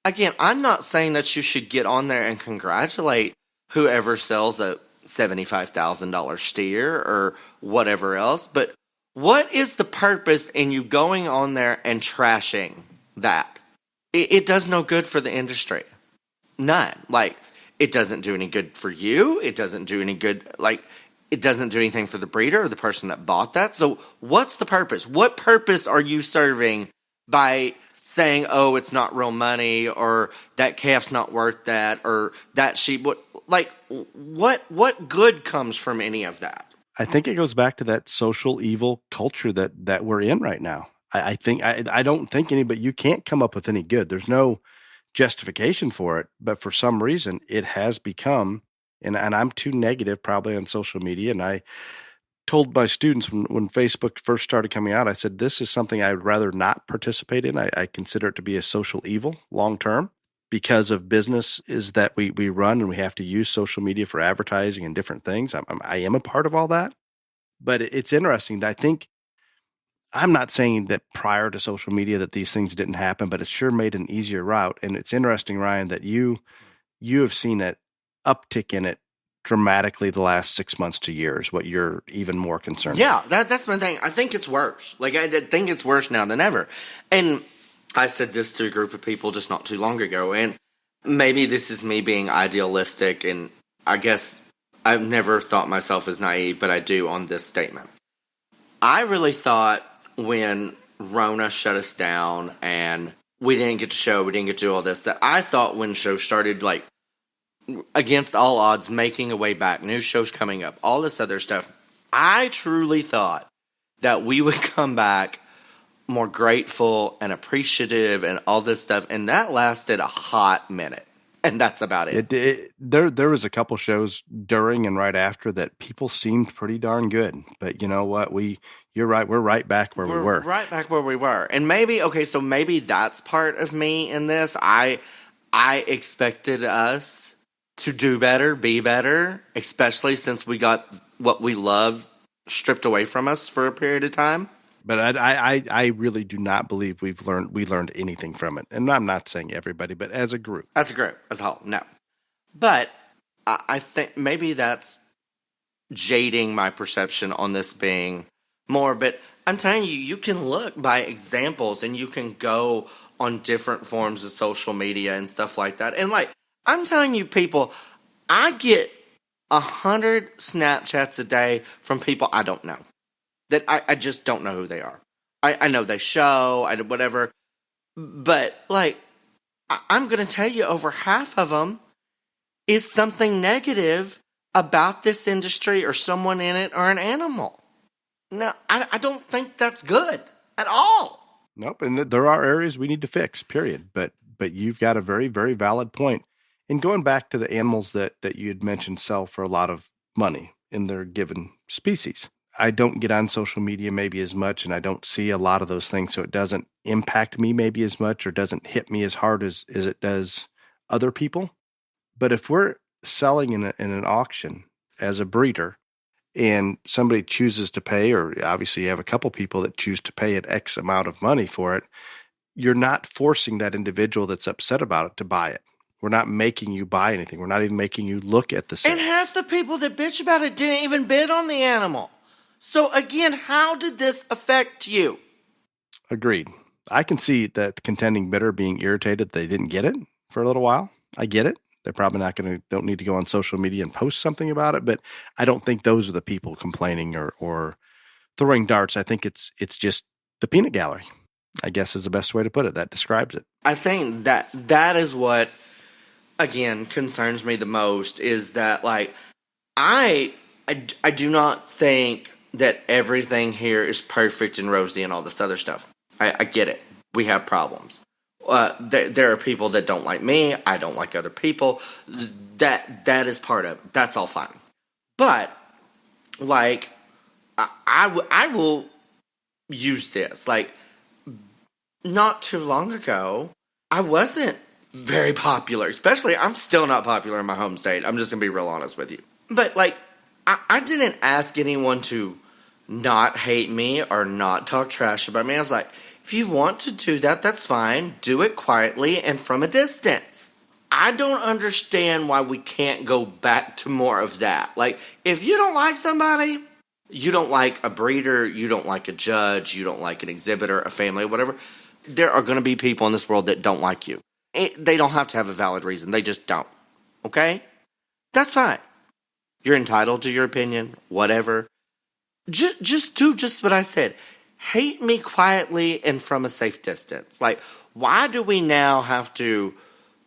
Again, I'm not saying that you should get on there and congratulate whoever sells a $75,000 steer or whatever else, but what is the purpose in you going on there and trashing that? It does no good for the industry. None. Like, it doesn't do any good for you. It doesn't do any good, like, it doesn't do anything for the breeder or the person that bought that. So what's the purpose? What purpose are you serving by saying, oh, it's not real money, or that calf's not worth that, or that sheep? What good comes from any of that? I think it goes back to that social evil culture that we're in right now. I don't think anybody, you can't come up with any good. There's no justification for it, but for some reason it has become, and I'm too negative probably on social media. And I told my students when Facebook first started coming out, I said, this is something I would rather not participate in. I consider it to be a social evil long-term because of business is that we run and we have to use social media for advertising and different things. I am a part of all that, but it's interesting. I think I'm not saying that prior to social media that these things didn't happen, but it sure made an easier route. And it's interesting, Ryan, that you have seen an uptick in it dramatically the last 6 months to years, what you're even more concerned with. That's my thing. I think it's worse. Like, I think it's worse now than ever. And I said this to a group of people just not too long ago, and maybe this is me being idealistic, and I guess I've never thought myself as naive, but I do on this statement. I really thought when Rona shut us down and we didn't get to show, we didn't get to do all this, that I thought when shows started, like, against all odds, making a way back, new shows coming up, all this other stuff, I truly thought that we would come back more grateful and appreciative and all this stuff, and that lasted a hot minute, and that's about it. There was a couple shows during and right after that people seemed pretty darn good, but you know what? You're right. We're right back where we were. Right back where we were, and maybe that's part of me in this. I expected us to do better, be better, especially since we got what we love stripped away from us for a period of time. But I really do not believe we learned anything from it. And I'm not saying everybody, but as a group. As a whole, no. But I think maybe that's jading my perception on this being more. But I'm telling you, you can look by examples and you can go on different forms of social media and stuff like that. And like, I'm telling you people, I get 100 Snapchats a day from people I don't know. That I just don't know who they are. I know they show, whatever. But, like, I'm going to tell you, over half of them, is something negative about this industry or someone in it or an animal. No, I don't think that's good at all. Nope. And there are areas we need to fix, period. But you've got a very, very valid point. And going back to the animals that you had mentioned sell for a lot of money in their given species. I don't get on social media maybe as much, and I don't see a lot of those things, so it doesn't impact me maybe as much or doesn't hit me as hard as it does other people. But if we're selling in an auction as a breeder and somebody chooses to pay, or obviously you have a couple people that choose to pay an X amount of money for it, you're not forcing that individual that's upset about it to buy it. We're not making you buy anything. We're not even making you look at the sale. And half the people that bitch about it didn't even bid on the animal. So again, how did this affect you? Agreed. I can see that the contending bidder being irritated they didn't get it for a little while. I get it. They're probably don't need to go on social media and post something about it, but I don't think those are the people complaining or throwing darts. I think it's just the peanut gallery, I guess is the best way to put it. That describes it. I think that is what, again, concerns me the most, is that, like, I do not think that everything here is perfect and rosy and all this other stuff. I get it. We have problems. There are people that don't like me. I don't like other people. That is part of it. That's all fine. But, like, I will use this. Like, not too long ago, I wasn't very popular. Especially, I'm still not popular in my home state. I'm just going to be real honest with you. But, like, I didn't ask anyone to not hate me or not talk trash about me. I was like, if you want to do that, that's fine. Do it quietly and from a distance. I don't understand why we can't go back to more of that. Like, if you don't like somebody, you don't like a breeder, you don't like a judge, you don't like an exhibitor, a family, whatever, there are going to be people in this world that don't like you. They don't have to have a valid reason. They just don't. Okay? That's fine. You're entitled to your opinion, whatever. Just do just what I said. Hate me quietly and from a safe distance. Like, why do we now have to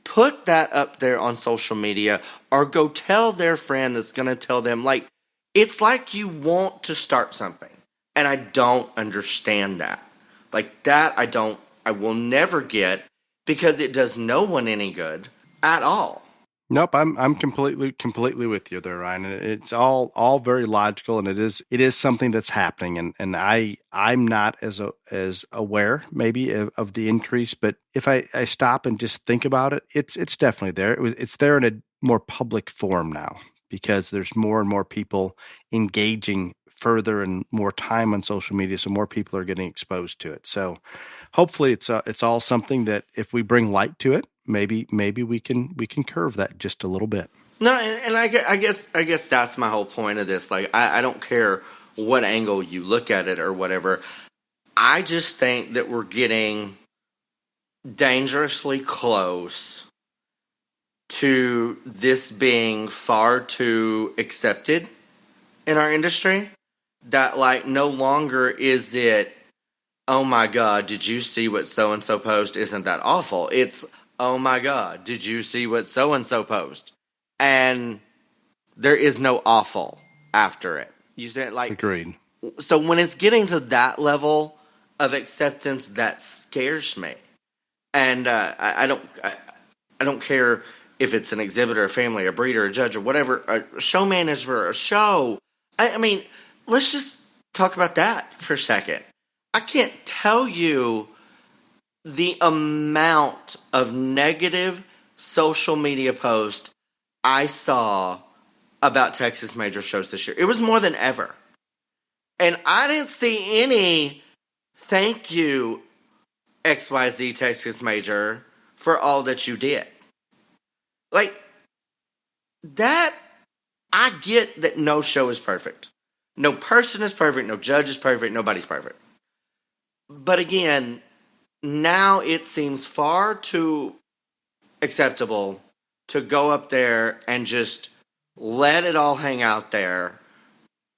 put that up there on social media or go tell their friend that's going to tell them? Like, it's like you want to start something. And I don't understand that. Like, that I will never get, because it does no one any good at all. Nope, I'm completely with you there, Ryan. It's all very logical, and it is something that's happening, and I'm not as aware maybe of the increase, but if I stop and just think about it, it's definitely there. It's there in a more public form now, because there's more and more people engaging further and more time on social media, so more people are getting exposed to it. So hopefully it's all something that if we bring light to it, maybe we can curve that just a little bit. No, and I guess that's my whole point of this. Like, I don't care what angle you look at it or whatever. I just think that we're getting dangerously close to this being far too accepted in our industry, that, like, no longer is it, oh my God, did you see what so-and-so posted? Isn't that awful? It's, oh my God, did you see what so-and-so posted? And there is no awful after it. You said, like, agreed. So when it's getting to that level of acceptance, that scares me. And I don't care if it's an exhibitor, a family, a breeder, a judge, or whatever, a show manager, a show. I mean, let's just talk about that for a second. I can't tell you the amount of negative social media posts I saw about Texas Major shows this year. It was more than ever. And I didn't see any thank you, XYZ Texas Major, for all that you did. Like, that, I get that no show is perfect. No person is perfect, no judge is perfect, nobody's perfect. But again, now it seems far too acceptable to go up there and just let it all hang out there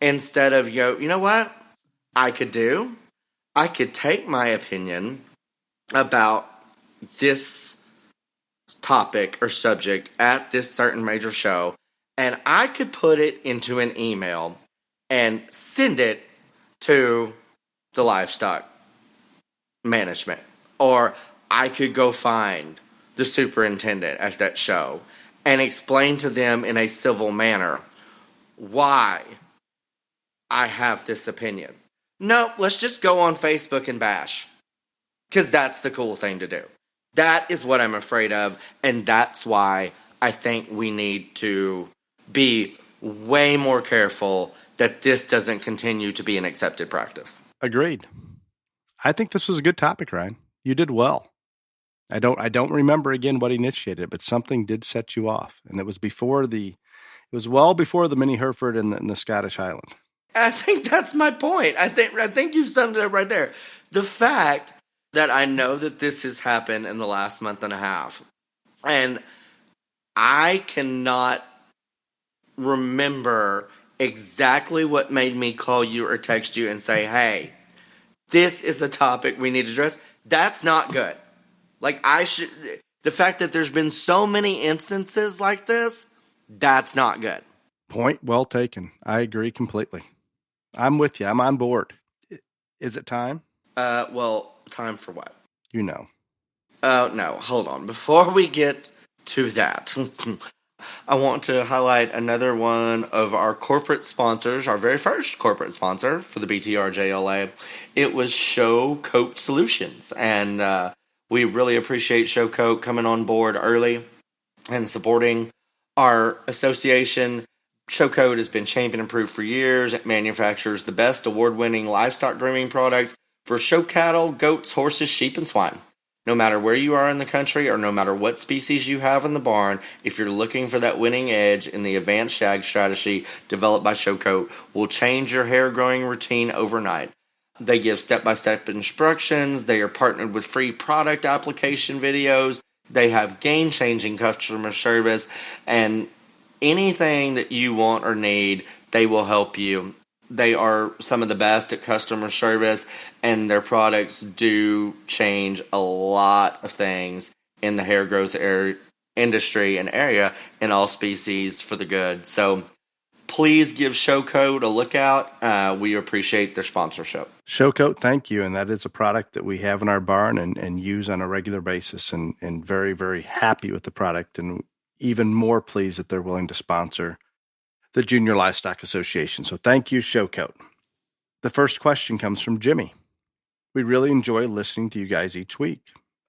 instead of, you know what I could do? I could take my opinion about this topic or subject at this certain major show, and I could put it into an email and send it to the livestock management, or I could go find the superintendent at that show and explain to them in a civil manner why I have this opinion. No, let's just go on Facebook and bash, because that's the cool thing to do. That is what I'm afraid of, and that's why I think we need to be way more careful that this doesn't continue to be an accepted practice. Agreed. I think this was a good topic, Ryan. You did well. I don't remember again what initiated it, but something did set you off, and it was well before the mini Hereford in the Scottish Highland. I think that's my point. I think you summed it up right there. The fact that I know that this has happened in the last month and a half, and I cannot remember exactly what made me call you or text you and say, hey, this is a topic we need to address. That's not good. The fact that there's been so many instances like this, that's not good. Point well taken. I agree completely. I'm with you. I'm on board. Is it time? Time for what? You know. No, hold on. Before we get to that, I want to highlight another one of our corporate sponsors, our very first corporate sponsor for the BTRJLA. It was Show Coat Solutions, and we really appreciate Show Coat coming on board early and supporting our association. Show Coat has been champion approved for years. It manufactures the best award-winning livestock grooming products for show cattle, goats, horses, sheep, and swine. No matter where you are in the country or no matter what species you have in the barn, if you're looking for that winning edge in the advanced shag strategy developed by Show Coat, will change your hair growing routine overnight. They give step-by-step instructions. They are partnered with free product application videos. They have game-changing customer service, and anything that you want or need, they will help you. They are some of the best at customer service, and their products do change a lot of things in the hair growth industry and area in all species for the good. So please give Show Coat a look out. We appreciate their sponsorship. Show Coat, thank you. And that is a product that we have in our barn and use on a regular basis, and very, very happy with the product, and even more pleased that they're willing to sponsor the Junior Livestock Association. So thank you, Show Coat. The first question comes from Jimmy. We really enjoy listening to you guys each week.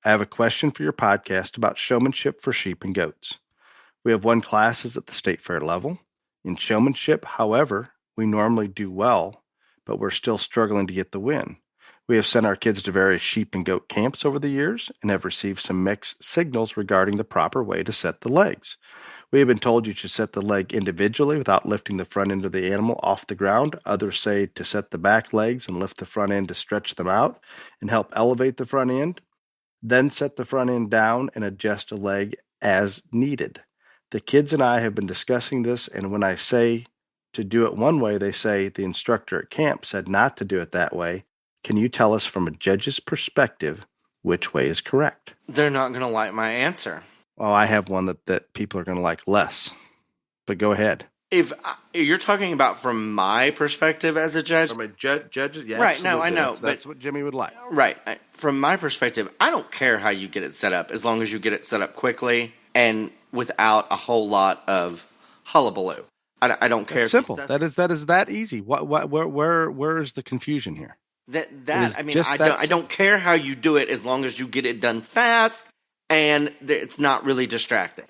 I have a question for your podcast about showmanship for sheep and goats. We have won classes at the state fair level. In showmanship, however, we normally do well, but we're still struggling to get the win. We have sent our kids to various sheep and goat camps over the years and have received some mixed signals regarding the proper way to set the legs. We have been told you should set the leg individually without lifting the front end of the animal off the ground. Others say to set the back legs and lift the front end to stretch them out and help elevate the front end. Then set the front end down and adjust a leg as needed. The kids and I have been discussing this, and when I say to do it one way, they say the instructor at camp said not to do it that way. Can you tell us from a judge's perspective which way is correct? They're not going to like my answer. Well, I have one that people are going to like less, but go ahead. If you're talking about from my perspective as a judge, From a judge, yeah, right? absolutely. No, I know, That's what Jimmy would like. Right. From my perspective, I don't care how you get it set up, as long as you get it set up quickly and without a whole lot of hullabaloo. I don't care. It's simple. That is that easy. Where is the confusion here? I don't care how you do it, as long as you get it done fast and it's not really distracting.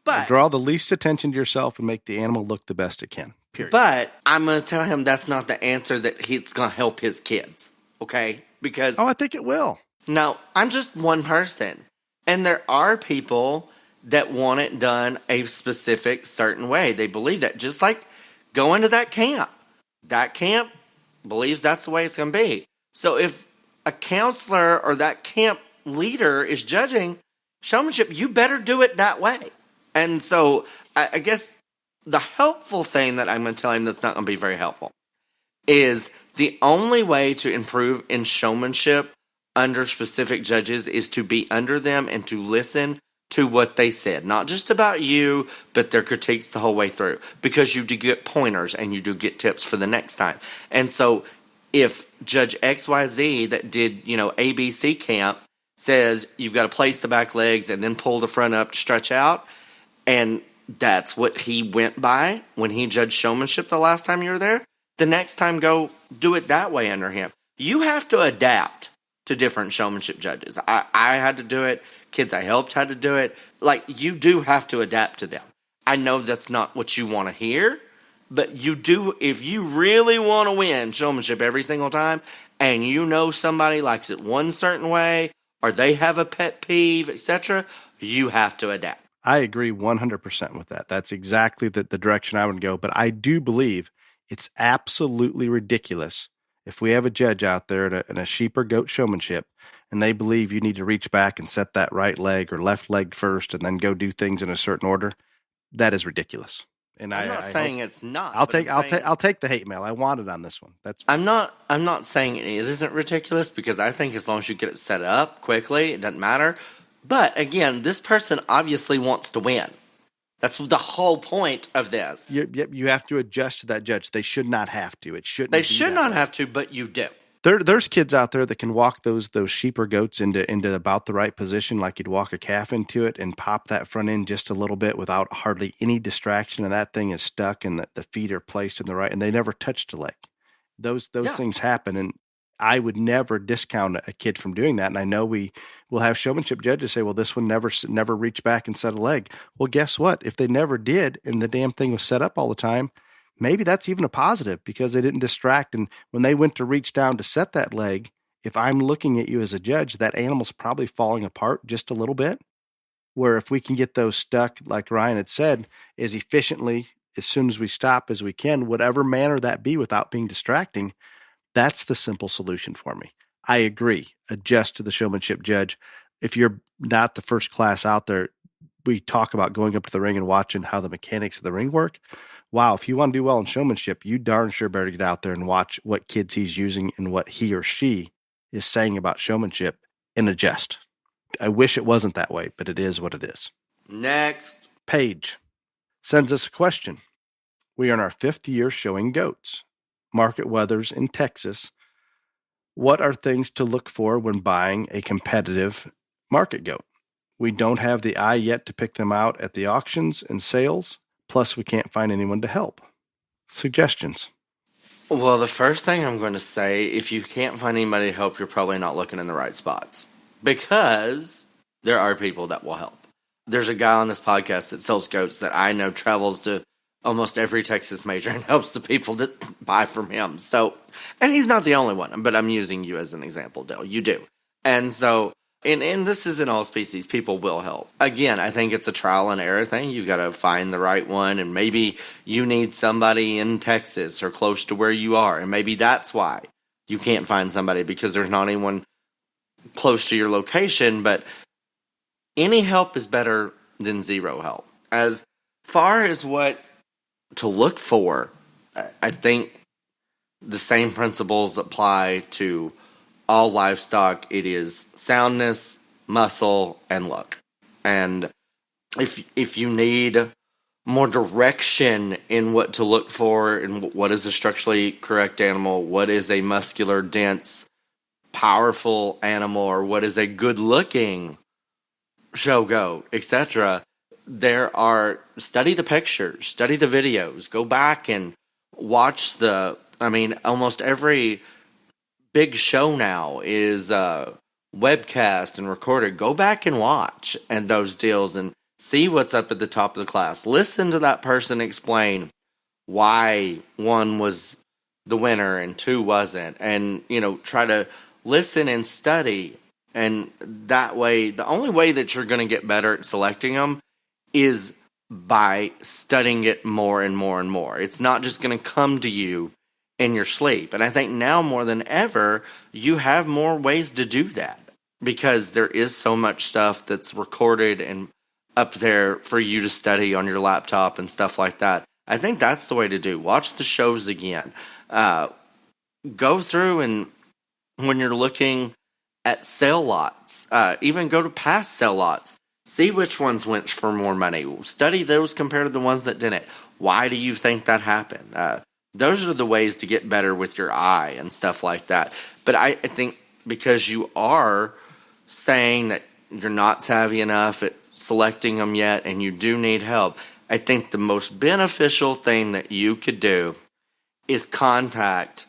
But draw the least attention to yourself and make the animal look the best it can. Period. But I'm going to tell him that's not the answer that it's going to help his kids. Okay? Because I think it will. No, I'm just one person. And there are people that want it done a specific certain way. They believe that. Just like going to that camp. That camp believes that's the way it's going to be. So if a counselor or that camp leader is judging showmanship, you better do it that way. And so I guess the helpful thing that I'm going to tell him that's not going to be very helpful is the only way to improve in showmanship under specific judges is to be under them and to listen to what they said. Not just about you, but their critiques the whole way through. Because you do get pointers and you do get tips for the next time. And so if Judge XYZ that did, ABC camp says you've got to place the back legs and then pull the front up to stretch out, and that's what he went by when he judged showmanship the last time you were there, the next time go do it that way under him. You have to adapt to different showmanship judges. I had to do it. Kids I helped had to do it. Like, you do have to adapt to them. I know that's not what you want to hear, but you do. If you really want to win showmanship every single time, and somebody likes it one certain way, or they have a pet peeve, etc., you have to adapt. I agree 100% with that. That's exactly the direction I would go. But I do believe it's absolutely ridiculous if we have a judge out there in a sheep or goat showmanship, and they believe you need to reach back and set that right leg or left leg first and then go do things in a certain order. That is ridiculous. And I'm not saying it's not. I'll take the hate mail. I want it on this one. I'm not saying it isn't ridiculous, because I think as long as you get it set up quickly, it doesn't matter. But again, this person obviously wants to win. That's the whole point of this. You have to adjust to that judge. They should not have to. It shouldn't. They should not have to, but you do. There's kids out there that can walk those sheep or goats into about the right position, like you'd walk a calf into it, and pop that front end just a little bit without hardly any distraction, and that thing is stuck, and the feet are placed in the right, and they never touched the leg. Those things happen, and I would never discount a kid from doing that. And I know we will have showmanship judges say, well, this one never reached back and set a leg. Well, guess what? If they never did and the damn thing was set up all the time, maybe that's even a positive, because they didn't distract. And when they went to reach down to set that leg, if I'm looking at you as a judge, that animal's probably falling apart just a little bit. Where if we can get those stuck, like Ryan had said, as efficiently, as soon as we stop as we can, whatever manner that be, without being distracting, that's the simple solution for me. I agree. Adjust to the showmanship judge. If you're not the first class out there, we talk about going up to the ring and watching how the mechanics of the ring work. Wow, if you want to do well in showmanship, you darn sure better get out there and watch what kids he's using and what he or she is saying about showmanship and adjust. I wish it wasn't that way, but it is what it is. Next. Paige sends us a question. We are in our 5th year showing goats. Market Weathers in Texas. What are things to look for when buying a competitive market goat? We don't have the eye yet to pick them out at the auctions and sales. Plus, we can't find anyone to help. Suggestions? Well, the first thing I'm going to say, if you can't find anybody to help, you're probably not looking in the right spots. Because there are people that will help. There's a guy on this podcast that sells goats that I know travels to almost every Texas major and helps the people that buy from him. So, and he's not the only one, but I'm using you as an example, Dale. You do. And so, and this is in all species, people will help. Again, I think it's a trial and error thing. You've got to find the right one, and maybe you need somebody in Texas or close to where you are, and maybe that's why you can't find somebody, because there's not anyone close to your location. But any help is better than zero help. As far as what to look for, I think the same principles apply to all livestock. It is soundness, muscle, and look. And if you need more direction in what to look for and what is a structurally correct animal, what is a muscular, dense, powerful animal, or what is a good-looking show goat, etc., study the pictures, study the videos, go back and watch almost every big show now is webcast and recorded. Go back and watch and those deals and see what's up at the top of the class. Listen to that person explain why 1 was the winner and 2 wasn't, and try to listen and study. And that way, the only way that you're going to get better at selecting them is by studying it more and more and more. It's not just going to come to you in your sleep. And I think now more than ever, you have more ways to do that, because there is so much stuff that's recorded and up there for you to study on your laptop and stuff like that. I think that's the way to do. Watch the shows again. Go through, and when you're looking at sale lots, even go to past sale lots. See which ones went for more money. Study those compared to the ones that didn't. Why do you think that happened? Those are the ways to get better with your eye and stuff like that. But I think because you are saying that you're not savvy enough at selecting them yet and you do need help, I think the most beneficial thing that you could do is contact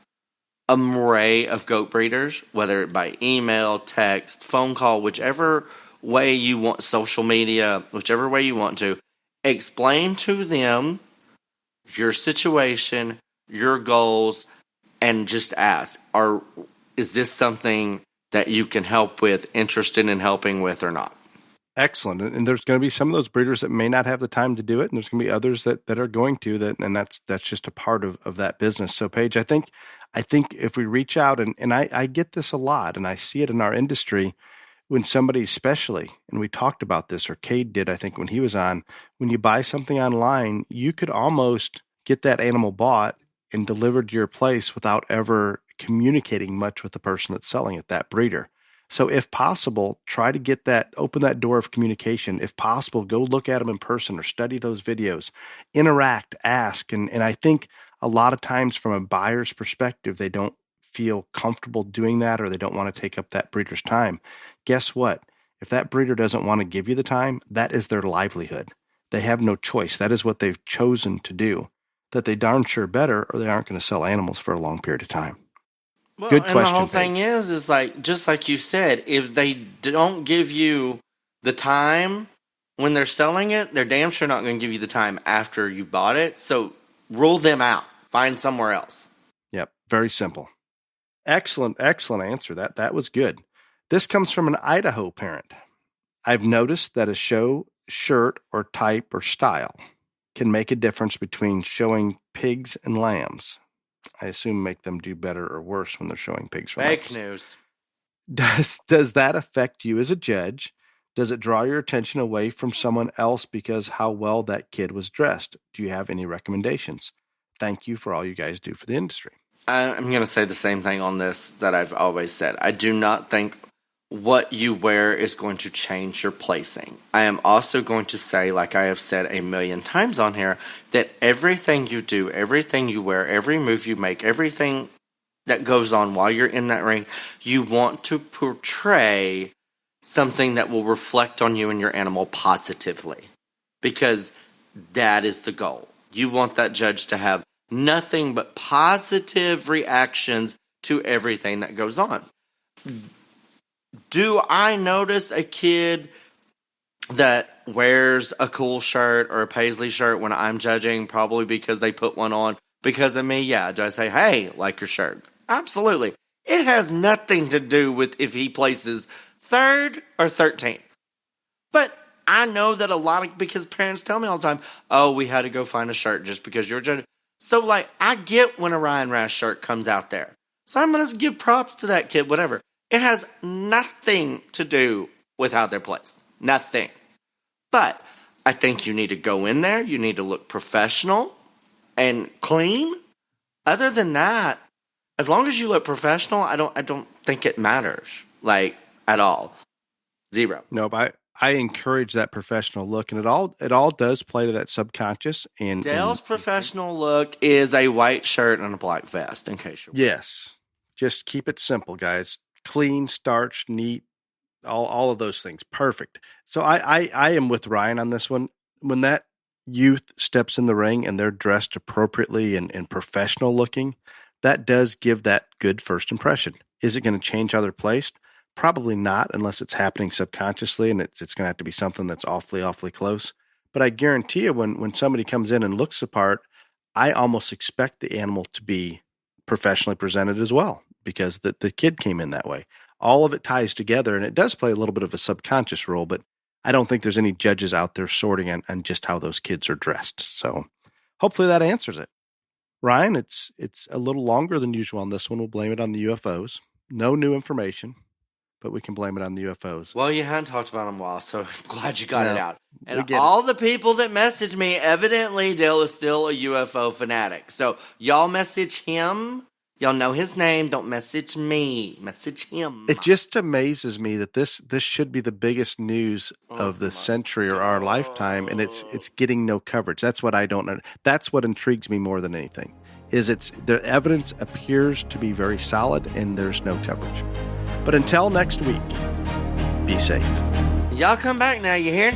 an array of goat breeders, whether it by email, text, phone call, whichever way you want, social media, whichever way you want to. Explain to them your situation, your goals, and just ask, is this something that you can help with, interested in helping with or not? Excellent. And there's going to be some of those breeders that may not have the time to do it, and there's going to be others that are going to, and that's just a part of that business. So Paige, I think if we reach out, and I get this a lot, and I see it in our industry when somebody especially, and we talked about this, or Cade did, I think, when he was on, when you buy something online, you could almost get that animal bought and delivered to your place without ever communicating much with the person that's selling it, that breeder. So if possible, try to open that door of communication. If possible, go look at them in person or study those videos, interact, ask. And I think a lot of times from a buyer's perspective, they don't feel comfortable doing that, or they don't want to take up that breeder's time. Guess what? If that breeder doesn't want to give you the time, that is their livelihood. They have no choice. That is what they've chosen to do. That they darn sure better, or they aren't going to sell animals for a long period of time. Well, good and question. The whole thing is like, just like you said, if they don't give you the time when they're selling it, they're damn sure not going to give you the time after you bought it. So rule them out. Find somewhere else. Yep. Very simple. Excellent answer. That was good. This comes from an Idaho parent. I've noticed that a show shirt or type or style can make a difference between showing pigs and lambs. I assume make them do better or worse when they're showing pigs or lambs. Fake news. Does that affect you as a judge? Does it draw your attention away from someone else because how well that kid was dressed? Do you have any recommendations? Thank you for all you guys do for the industry. I'm going to say the same thing on this that I've always said. I do not think what you wear is going to change your placing. I am also going to say, like I have said a million times on here, that everything you do, everything you wear, every move you make, everything that goes on while you're in that ring, you want to portray something that will reflect on you and your animal positively, because that is the goal. You want that judge to have nothing but positive reactions to everything that goes on. Do I notice a kid that wears a cool shirt or a paisley shirt when I'm judging? Probably because they put one on because of me. Yeah. Do I say, hey, like your shirt? Absolutely. It has nothing to do with if he places 3rd or 13th. But I know that because parents tell me all the time, oh, we had to go find a shirt just because you're judging. So, I get when a Ryan Rash shirt comes out there. So I'm going to give props to that kid, whatever. It has nothing to do with how they're placed. Nothing. But I think you need to go in there. You need to look professional and clean. Other than that, as long as you look professional, I don't think it matters, at all. Zero. No, but I encourage that professional look, and it all does play to that subconscious. And Dale's professional look is a white shirt and a black vest, in case you're yes. Just keep it simple, guys. Clean, starched, neat, all of those things. Perfect. So I am with Ryan on this one. When that youth steps in the ring and they're dressed appropriately and professional looking, that does give that good first impression. Is it going to change how they're placed? Probably not, unless it's happening subconsciously, and it's going to have to be something that's awfully close. But I guarantee you, when somebody comes in and looks the part, I almost expect the animal to be professionally presented as well, because the kid came in that way. All of it ties together, and it does play a little bit of a subconscious role, but I don't think there's any judges out there sorting on just how those kids are dressed. So hopefully that answers it. Ryan, it's a little longer than usual on this one. We'll blame it on the UFOs. No new information, but we can blame it on the UFOs. Well, you hadn't talked about them a while, so I'm glad you got it out. And all the people that message me, evidently Dale is still a UFO fanatic. So y'all message him Y'all know his name. Don't message me. Message him. It just amazes me that this should be the biggest news of the century or our lifetime, and it's getting no coverage. That's what I don't know. That's what intrigues me more than anything. Is the evidence appears to be very solid, and there's no coverage. But until next week, be safe. Y'all come back now. You hear?